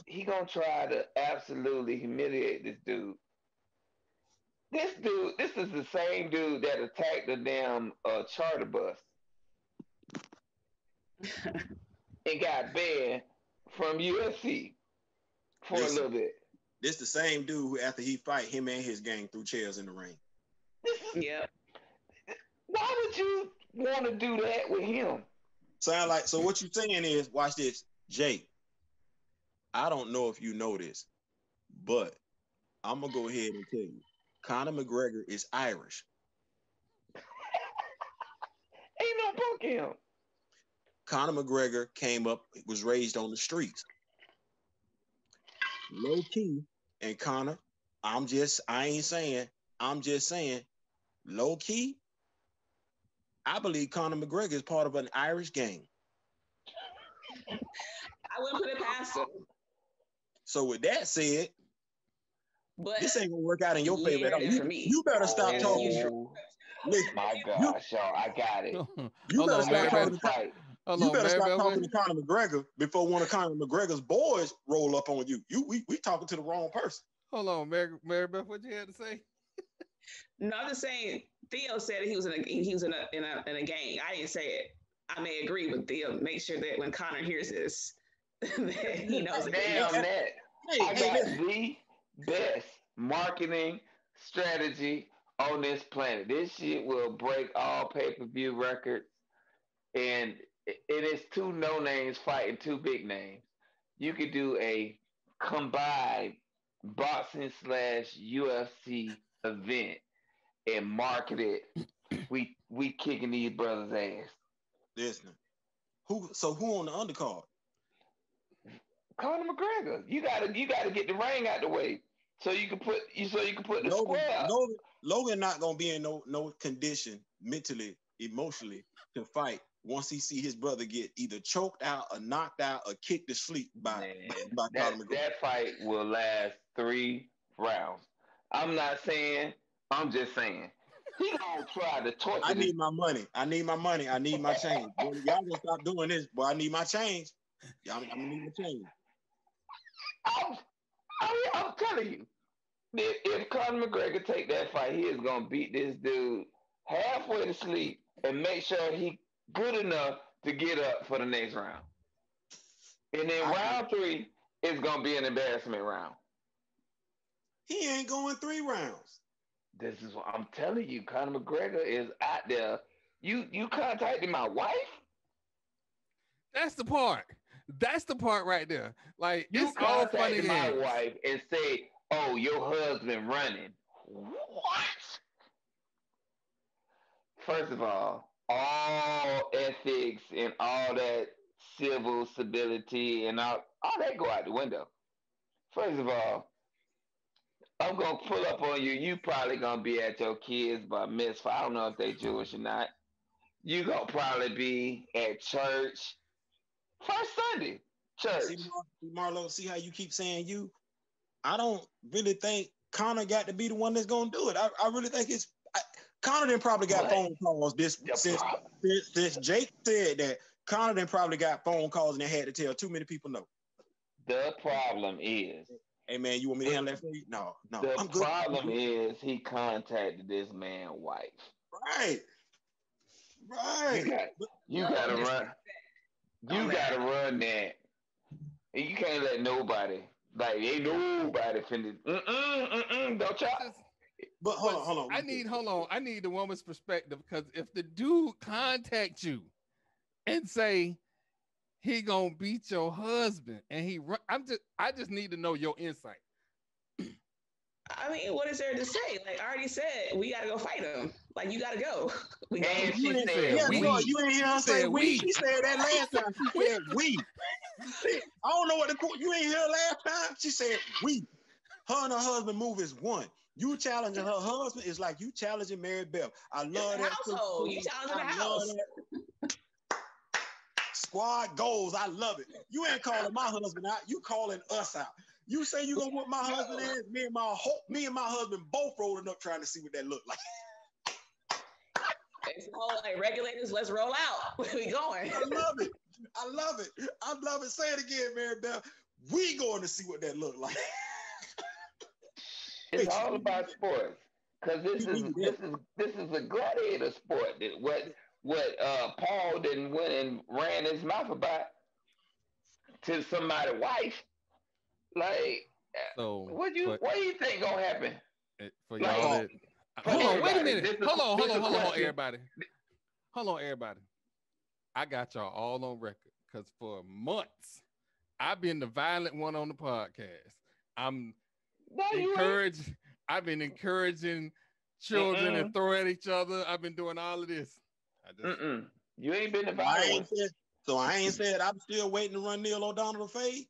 He gonna try to absolutely humiliate this dude. This is the same dude that attacked the damn charter bus and got banned from UFC for a little bit. This the same dude who, after he fight, him and his gang threw chairs in the ring. Yeah. Why would you want to do that with him? So what you're saying is, watch this, Jake. I don't know if you know this, but I'm gonna go ahead and tell you. Conor McGregor is Irish. Ain't no book him. Conor McGregor was raised on the streets. Low key, and Conor, I'm just saying, low key, I believe Conor McGregor is part of an Irish gang. I wouldn't put it past him. So with that said, but this ain't gonna work out in your favor at all. You better stop talking. My gosh, y'all, I got it. You better stop talking to Conor McGregor before one of Conor McGregor's boys roll up on you. We talking to the wrong person. Hold on, Marybeth, what you had to say? No, I'm just saying. Theo said he was in a gang. I didn't say it. I may agree with Theo. Make sure that when Conor hears this, that he knows. Damn that! I got the best marketing strategy on this planet. This shit will break all pay-per-view records, and it is two no names fighting two big names. You could do a combined boxing / UFC event and market it. We kicking these brothers' ass. Listen, who on the undercard? Conor McGregor. You gotta get the ring out the way so you can put the square. Logan not gonna be in no condition mentally, emotionally to fight once he see his brother get either choked out or knocked out or kicked to sleep by Conor McGregor. That fight will last 3 rounds. I'm not saying. I'm just saying. He gonna try to torture. I need my money. I need my change. Boy, y'all gonna stop doing this, boy. I need my change. I'm gonna need my change. I'm telling you, if Conor McGregor take that fight, he is gonna beat this dude halfway to sleep and make sure he good enough to get up for the next round. And then round 3 is gonna be an embarrassment round. He ain't going 3 rounds. This is what I'm telling you. Conor McGregor is out there. You contacted my wife? That's the part. That's the part right there. Like, you it's all funny contacted my games. wife and say, "Oh, your husband running." What? First of all ethics and all that civil civility and all that go out the window. First of all, I'm gonna pull up on you. You probably gonna be at your kids' bar mitzvah. I don't know if they Jewish or not. You gonna probably be at church first Sunday. Church. See, Marlo, see how you keep saying you? I don't really think Conor got to be the one that's gonna do it. I really think it's Conor then probably got phone calls since Jake said that. Conor then probably got phone calls and they had to tell too many people no. The problem is, hey man, you want me to handle that for you? No. The problem is he contacted this man's wife. Right. You gotta run. You gotta run that. And you can't let nobody. Like, ain't nobody finish. Don't y'all. But hold on. I need the woman's perspective, because if the dude contact you and say he gonna beat your husband and he run, I just need to know your insight. I mean, what is there to say? Like I already said, we gotta go fight him. Like, you gotta go. You ain't hear her say we. She said that last time. She said we. I don't know what you ain't hear last time. She said we. Her and her husband move as one. You challenging her husband is like you challenging Marybeth. I love that. Household. You challenging the house. Squad goals. I love it. You ain't calling my husband out. You calling us out. You say you gonna whoop my husband ass. Me and my husband both rolling up trying to see what that look like. It's all like, regulators, let's roll out. Where we going? I love it. Say it again, Marybeth. We going to see what that look like. It's all about sports, because this is a gladiator sport. What Paul didn't win and ran his mouth about to somebody's wife. Like, so what do you think gonna happen? For y'all, hold on, wait a minute. Hold on, everybody. Hold on, everybody. I got y'all all on record, because for months I've been the violent one on the podcast. I've been encouraging children and throw at each other. I've been doing all of this. You ain't been the violent one. I ain't said I'm still waiting to run Neil O'Donnell to fade.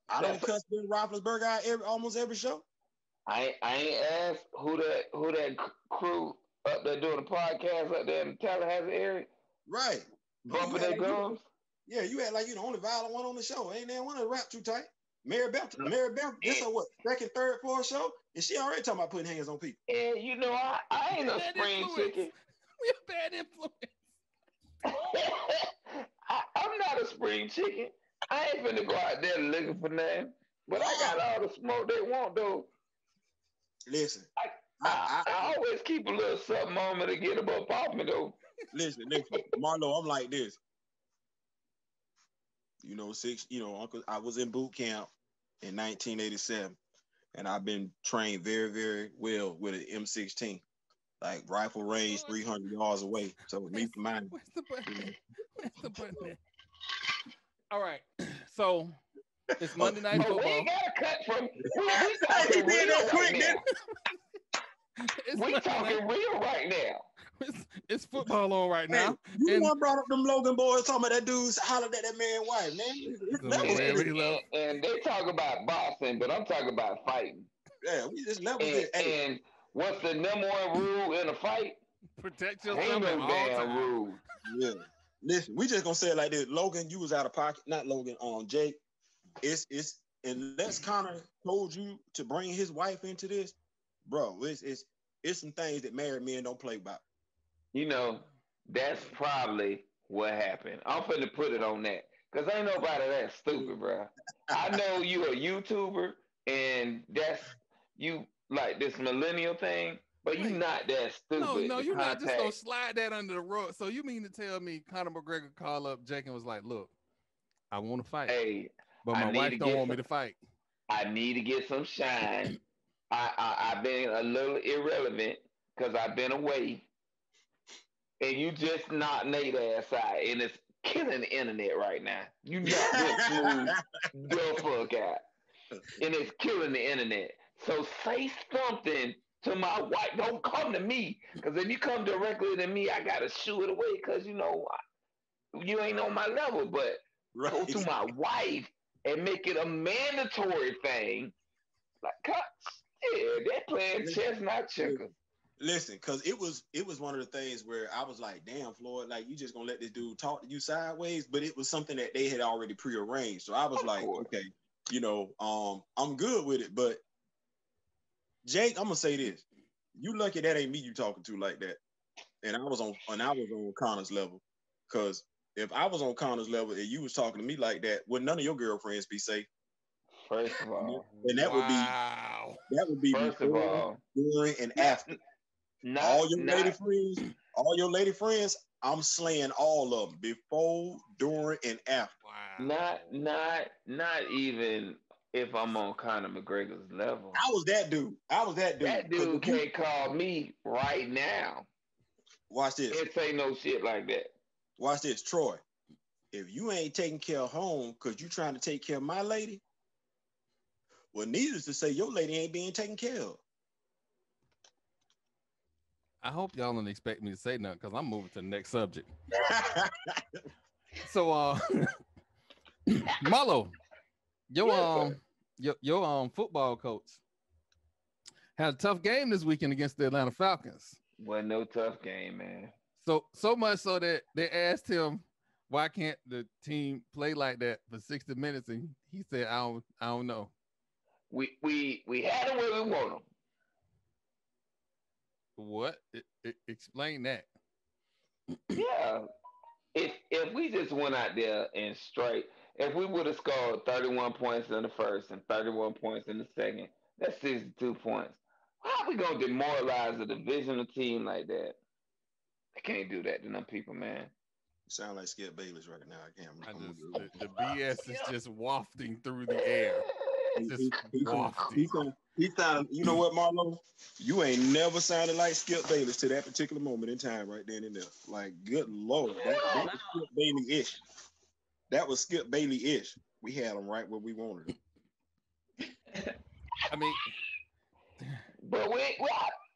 I don't cuss Ben Roethlisberger out almost every show. I ain't asked who that crew up there doing the podcast up there in the Tallahassee area. Right. Bumping their gums. Yeah, you act like you the only violent one on the show. Ain't there one to rap too tight? Marybeth, this is what, second, third, fourth show? And she already talking about putting hands on people. And you know, I ain't a spring chicken. We a bad influence. I'm not a spring chicken. I ain't finna go out there looking for nothing. But I got all the smoke they want, though. Listen. I always keep a little something on me to get them up off me, though. Listen. Marlo, I'm like this. Uncle, I was in boot camp in 1987, and I've been trained very, very well with an M16, like rifle range 300 yards away. So with me, mine. Where's the button? All right. So It's Monday Night But we Football. ain't got to cut from. We Hey, talking you did real that quick, right now. It's We Monday talking night. real right now. It's football on right Hey, now. you And one brought up them Logan boys talking about that dude's hollered at that man's wife, man. It's The levels way to we this. love. And they talk about boxing, but I'm talking about fighting. Yeah, we just levels to hey, And what's the number one rule in a fight? Protect Ain't yourself at no all damn times. rule. yeah. Listen, we just gonna say it like this. Logan, you was out of pocket. Not Logan, Jake. It's unless Connor told you to bring his wife into this, bro. It's some things that married men don't play about. You know, that's probably what happened. I'm finna put it on that. Because ain't nobody that stupid, bro. I know you a YouTuber and that's you like this millennial thing, but you Wait. not that stupid. No, to you're not just gonna contact- slide that under the rug. So you mean to tell me Conor McGregor called up Jake and was like, "Look, I want to fight, Hey, but my wife don't want me to fight." I need to get some shine. I've been a little irrelevant because I've been away. And you just knocked Nate ass out, and it's killing the internet right now. You knocked him smooth the fuck out, and it's killing the internet. So say something to my wife. Don't come to me, because if you come directly to me, I gotta shoo it away, because you ain't on my level. But Right. go to my wife and make it a mandatory thing. Like, yeah, they're playing chess, not checkers. Listen, because it was one of the things where I was like, damn, Floyd, like you just gonna let this dude talk to you sideways, but it was something that they had already prearranged. So I was like, okay, I'm good with it. But Jake, I'm gonna say this. You lucky that ain't me you talking to like that. And I was on Connor's level. Cause if I was on Connor's level and you was talking to me like that, would none of your girlfriends be safe? First of all. And that would be First of all, during and after. All your lady friends, I'm slaying all of them before, during, and after. Wow. Not even if I'm on Conor McGregor's level. I was that dude. That dude can't call me right now. Watch this. Can't say no shit like that. Watch this, Troy. If you ain't taking care of home because you trying to take care of my lady, well, needless to say, your lady ain't being taken care of. I hope y'all don't expect me to say nothing because I'm moving to the next subject. So, Marlo, your football coach had a tough game this weekend against the Atlanta Falcons. Wasn't no tough game, man. So much so that they asked him, why can't the team play like that for 60 minutes? And he said, I don't know. We had them where we want them. What? Explain that. Yeah. If we just went out there and straight, if we would have scored 31 points in the first and 31 points in the second, that's 62 points. How are we going to demoralize a divisional team like that? I can't do that to them people, man. You sound like Skip Bayless right now. I can't. The BS is just wafting through the air. Just wafting. He sounded, you know what, Marlo? You ain't never sounded like Skip Bayless to that particular moment in time right then and there. Like, good Lord. That was Skip Bailey-ish. That was Skip Bailey-ish. We had him right where we wanted him. I mean, but we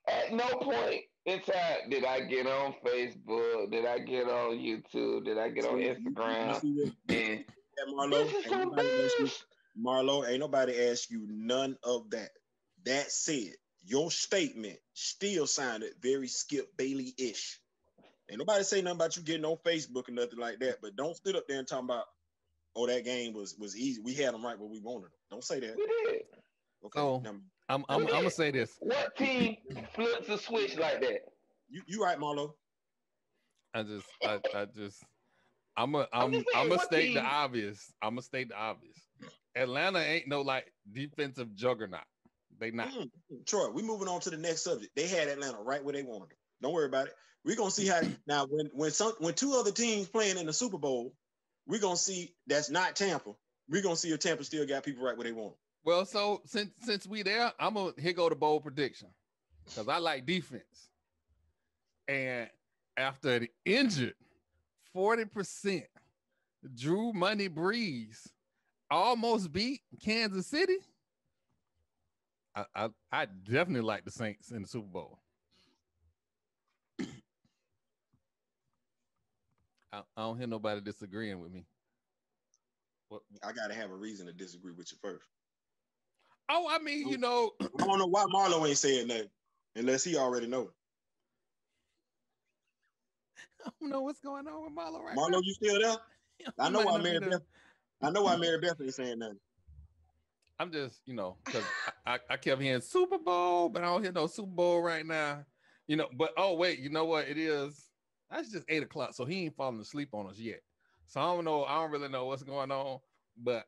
at no point in time did I get on Facebook, did I get on YouTube, did I get on Instagram? And Marlo, ain't nobody ask you none of that. That said, your statement still sounded very Skip Bailey-ish. Ain't nobody say nothing about you getting on Facebook or nothing like that, but don't sit up there and talk about, oh, that game was easy. We had them right where we wanted them. Don't say that. We did. Okay. So I'm gonna say this. What team flips a switch like that? You right, Marlo. I'm gonna state the obvious. I'm gonna state the obvious. Atlanta ain't no like defensive juggernaut. They not. Troy, we moving on to the next subject. They had Atlanta right where they wanted them. Don't worry about it. We're gonna see how now when two other teams playing in the Super Bowl, we're gonna see that's not Tampa. We're gonna see if Tampa still got people right where they want them. Well, so since we there, here go the bold prediction. Because I like defense. And after the injured 40%, Drew Money Breeze, almost beat Kansas City, I definitely like the Saints in the Super Bowl. I don't hear nobody disagreeing with me. I gotta have a reason to disagree with you first. Oh, I mean, I don't know why Marlo ain't saying nothing unless he already know. I don't know what's going on with Marlo right Marlo, now. you still there? I know why Marybeth. I know why Marybeth ain't saying nothing. I'm just, because I kept hearing Super Bowl, but I don't hear no Super Bowl right now. But oh wait, you know what it is? That's just 8:00, so he ain't falling asleep on us yet. So I don't know. I don't really know what's going on, but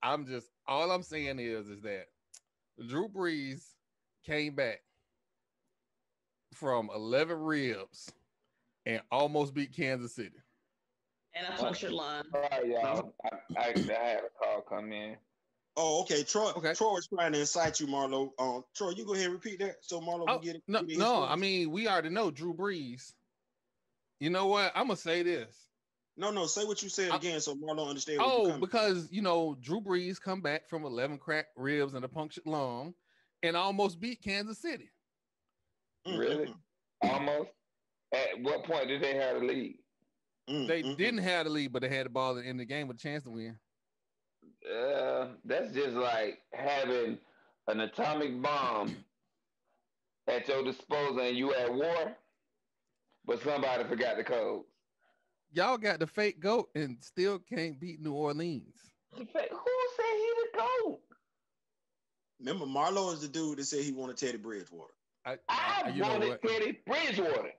all I'm saying is that Drew Brees came back from 11 ribs and almost beat Kansas City. And a punctured lung. All right, y'all. I had a call come in. Oh, okay. Troy was trying to incite you, Marlo. Troy, you go ahead and repeat that so Marlo can get it. No. I mean, we already know Drew Brees. You know what? I'm gonna say this. No. Say what you said again so Marlo understands. Because Drew Brees come back from 11 cracked ribs and a punctured lung, and almost beat Kansas City. Really? Almost. At what point did they have the lead? They didn't have the lead, but they had the ball in the game with a chance to win. That's just like having an atomic bomb at your disposal and you at war, but somebody forgot the codes. Y'all got the fake GOAT and still can't beat New Orleans. Who said he the GOAT? Remember, Marlo is the dude that said he wanted Teddy Bridgewater. I wanted Teddy Bridgewater.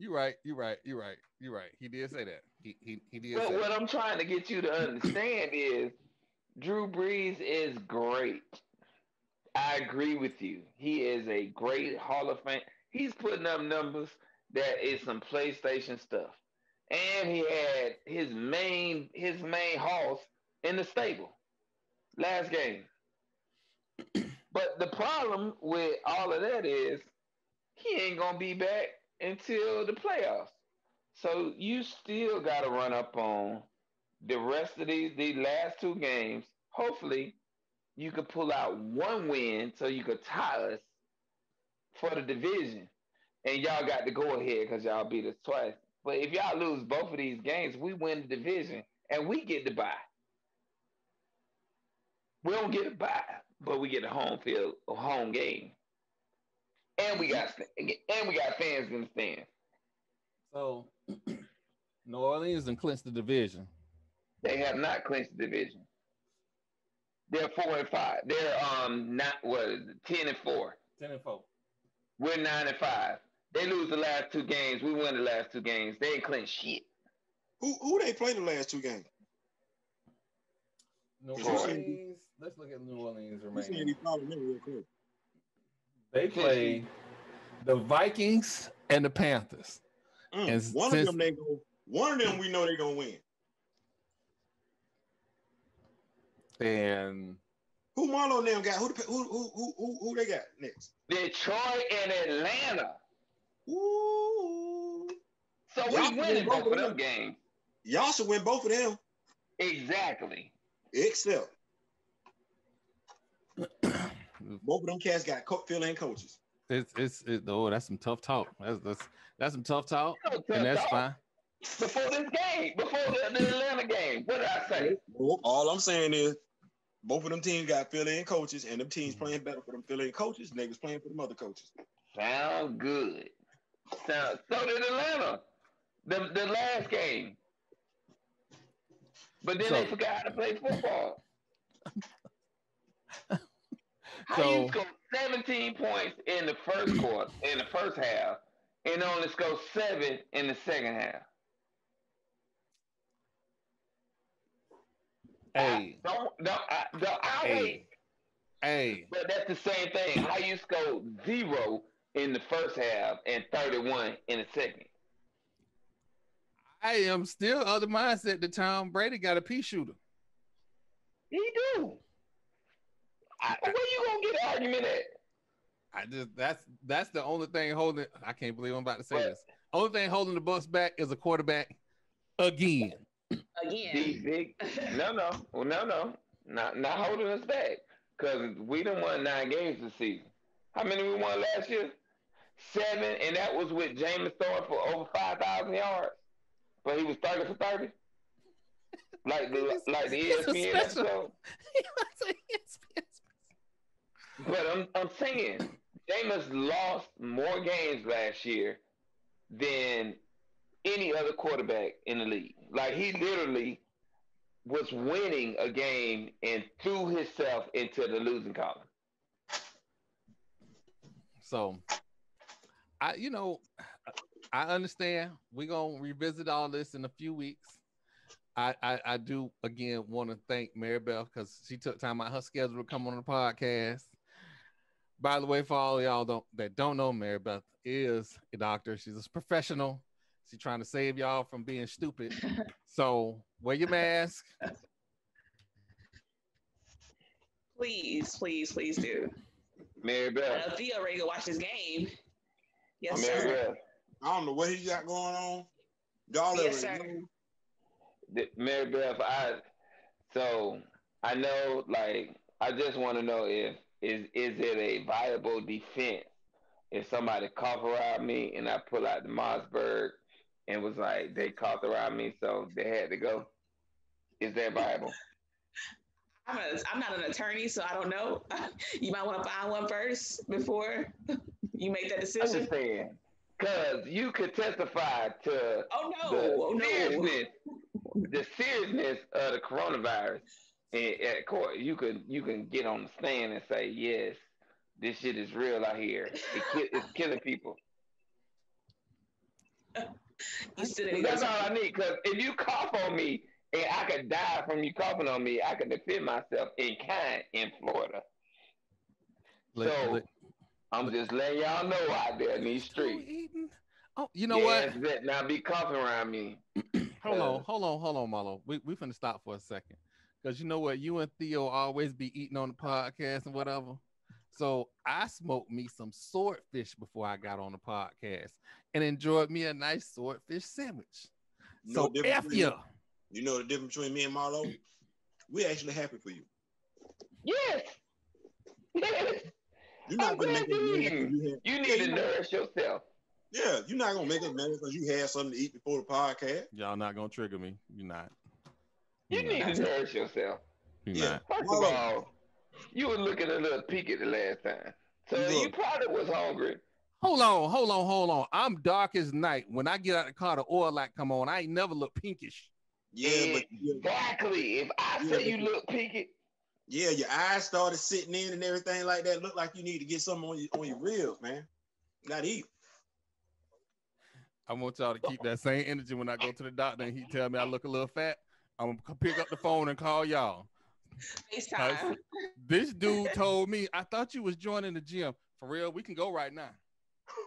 You're right. He did say that. He did. But what I'm trying to get you to understand is Drew Brees is great. I agree with you. He is a great Hall of Fame. He's putting up numbers that is some PlayStation stuff. And he had his main horse in the stable last game. But the problem with all of that is he ain't gonna be back until the playoffs. So you still gotta run up on the rest of these last two games. Hopefully you could pull out one win so you could tie us for the division. And y'all got to go ahead because y'all beat us twice. But if y'all lose both of these games, we win the division and we get the bye. We don't get a bye, but we get a home game. And we got fans in the stands. So New Orleans and clinched the division. They have not clinched the division. They're 4-5. They're not 10-4. 10-4. We're 9-5. They lose the last two games. We win the last two games. They ain't clinched shit. Who they play the last two games? New Orleans. Let's look at New Orleans remaining. They play the Vikings and the Panthers. And one of them we know they're gonna win. And who Marlo and them got? Who they got next? Detroit and Atlanta. Ooh. So we winning both of them games. Y'all should win both of them. Exactly. Except both of them cats got fill-in coaches. That's some tough talk. That's some tough talk, and that's fine. Before this game, before the Atlanta game, what did I say? All I'm saying is both of them teams got fill-in coaches, and them teams playing better for them fill-in coaches, and they was playing for them other coaches. Sound good. So did Atlanta, the last game. But then they forgot how to play football. How you score 17 points in the first quarter, in the first half, and only score 7 in the second half? Hey. Hey. But that's the same thing. How you score 0 in the first half and 31 in the second? I am still of the mindset that Tom Brady got a pea shooter. He do. Where you gonna get an argument at? That's the only thing holding. I can't believe I'm about to say this. Only thing holding the Bucs back is a quarterback again. again. No. Not holding us back. Because we done won 9 games this season. How many we won last year? 7, and that was with Jameis throwing for over 5,000 yards. But he was 30 for 30. Like the ESPN episode. But I'm saying Jameis lost more games last year than any other quarterback in the league. Like he literally was winning a game and threw himself into the losing column. So I understand. We're gonna revisit all this in a few weeks. I do again want to thank Marybeth because she took time out her schedule to come on the podcast. By the way, for all y'all that don't know, Marybeth is a doctor. She's a professional. She's trying to save y'all from being stupid. So wear your mask. Please do. Marybeth. Theo ready to watch this game. Yes, Marybeth. sir. I don't know what he got going on. Y'all Yes, ever sir. know? Marybeth, I know, like, I just want to know is it a viable defense if somebody cough around me and I pull out the Mossberg and was like, they coughed around me, so they had to go? Is that viable? I'm not an attorney, so I don't know. You might want to find one first before you make that I'm decision. just saying, because you could testify to the seriousness of the coronavirus at court. You can get on the stand and say, yes, this shit is real out here. It's killing people. That's all I need. Because if you cough on me and I could die from you coughing on me, I can defend myself in kind in Florida. I'm just letting y'all know out there in these streets. Oh, you know what? Now be coughing around me. Hold on, Marlo. We finna stop for a second. Because you know what? You and Theo always be eating on the podcast and whatever. So I smoked me some swordfish before I got on the podcast and enjoyed me a nice swordfish sandwich. So F you. You know the difference between me and Marlo? We're actually happy for you. Yes. You're not going to make us mad. You need to nourish yourself. Yeah, you're not going to make us mad because you had something to eat before the podcast. Y'all not going to trigger me. You're not. You need to nourish yourself. Yeah. First of all, you were looking a little peaky the last time. So you probably was hungry. Hold on. I'm dark as night. When I get out of the car, the oil light come on. I ain't never look pinkish. Yeah, exactly. If I say you look pinky. Yeah, your eyes started sitting in and everything like that. Look like you need to get something on your ribs, man. You gotta eat. I want y'all to keep that same energy when I go to the doctor and he tell me I look a little fat. I'm gonna pick up the phone and call y'all. FaceTime. This dude told me, I thought you was joining the gym. For real, we can go right now.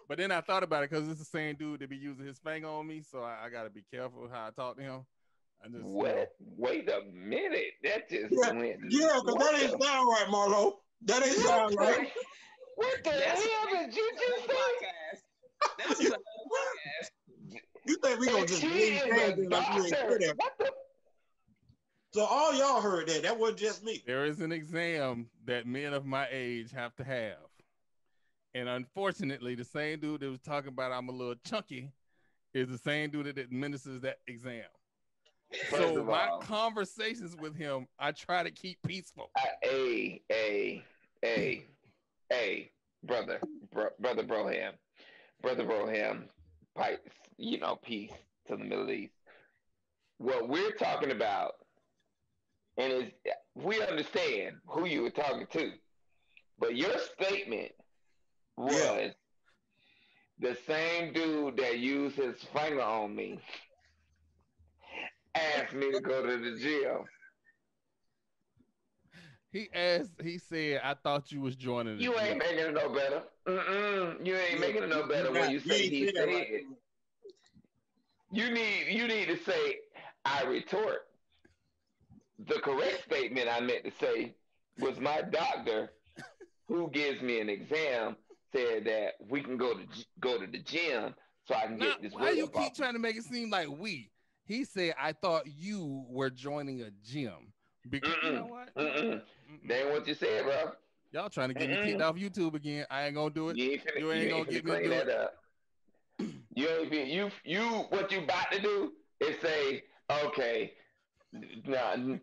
But then I thought about it because it's the same dude that be using his finger on me, so I gotta be careful how I talk to him. What? Wait a minute. That just went. Yeah, because that ain't sound right, Marlo. That ain't sound right. What the hell did you just say? That's a podcast. You think we gonna just leave like you ain't heard that? So all y'all heard that. That wasn't just me. There is an exam that men of my age have to have. And unfortunately, the same dude that was talking about I'm a little chunky is the same dude that administers that exam. So my conversations with him, I try to keep peaceful. Hey, brother Broham, pipe, peace to the Middle East. What we're talking about, and we understand who you were talking to, but your statement was the same dude that used his finger on me asked me to go to the gym. He said, I thought you was joining the gym. You ain't making it no better. You ain't making it no better when you say he said. Right. You need to say, I retort. The correct statement I meant to say was my doctor, who gives me an exam, said that we can go to the gym so I can get this. Why you keep trying to make it seem like we? He said, "I thought you were joining a gym." Because you know what? That ain't what you said, bro. Y'all trying to get me kicked off YouTube again. I ain't gonna do it. You ain't gonna get me to do it. Up. You what you about to do is say, okay, no,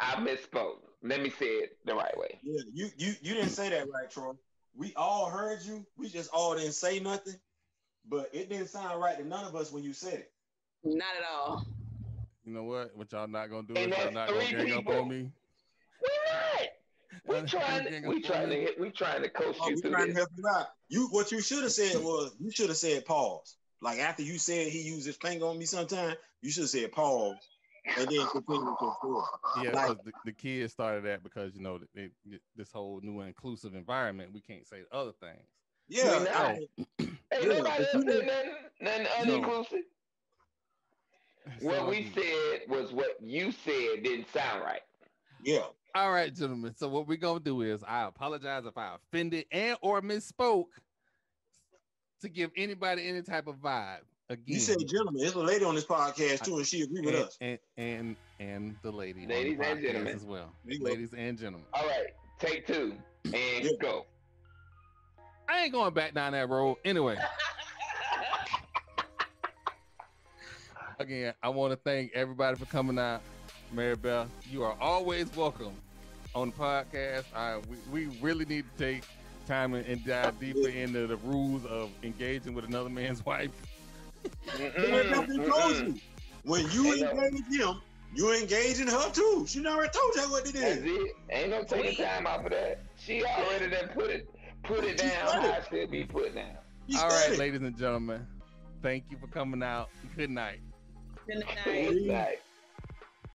I misspoke. Let me say it the right way. Yeah, you didn't say that right, Troy. We all heard you. We just all didn't say nothing, but it didn't sound right to none of us when you said it. Not at all. You know what? What y'all not gonna do is y'all not gonna gang up on me. We're not. We trying to coach you through trying this. to help you out. What you should have said was you should have said pause. Like after you said he used his finger on me sometime, you should have said pause and then continue to forward. Yeah, like, because the kids started that because you know this whole new inclusive environment. We can't say other things. Yeah, ain't nobody else said nothing uninclusive. What we said was what you said didn't sound right. Yeah. All right, gentlemen. So what we're gonna do is I apologize if I offended and or misspoke to give anybody any type of vibe. Again, you said gentlemen. There's a lady on this podcast too, and she agreed with us. And the lady ladies on the and gentlemen as well. Ladies and gentlemen. All right, take two and go. I ain't going back down that road anyway. Again, I want to thank everybody for coming out. Marybeth, you are always welcome on the podcast. We really need to take time and dive deeper into the rules of engaging with another man's wife. When you engage him, you engaging her too. She already told you what it is. That's it. Ain't no taking time off of that. She already done put it down how it should be put down. All right, ladies and gentlemen, thank you for coming out. Good night. Good night. Good night.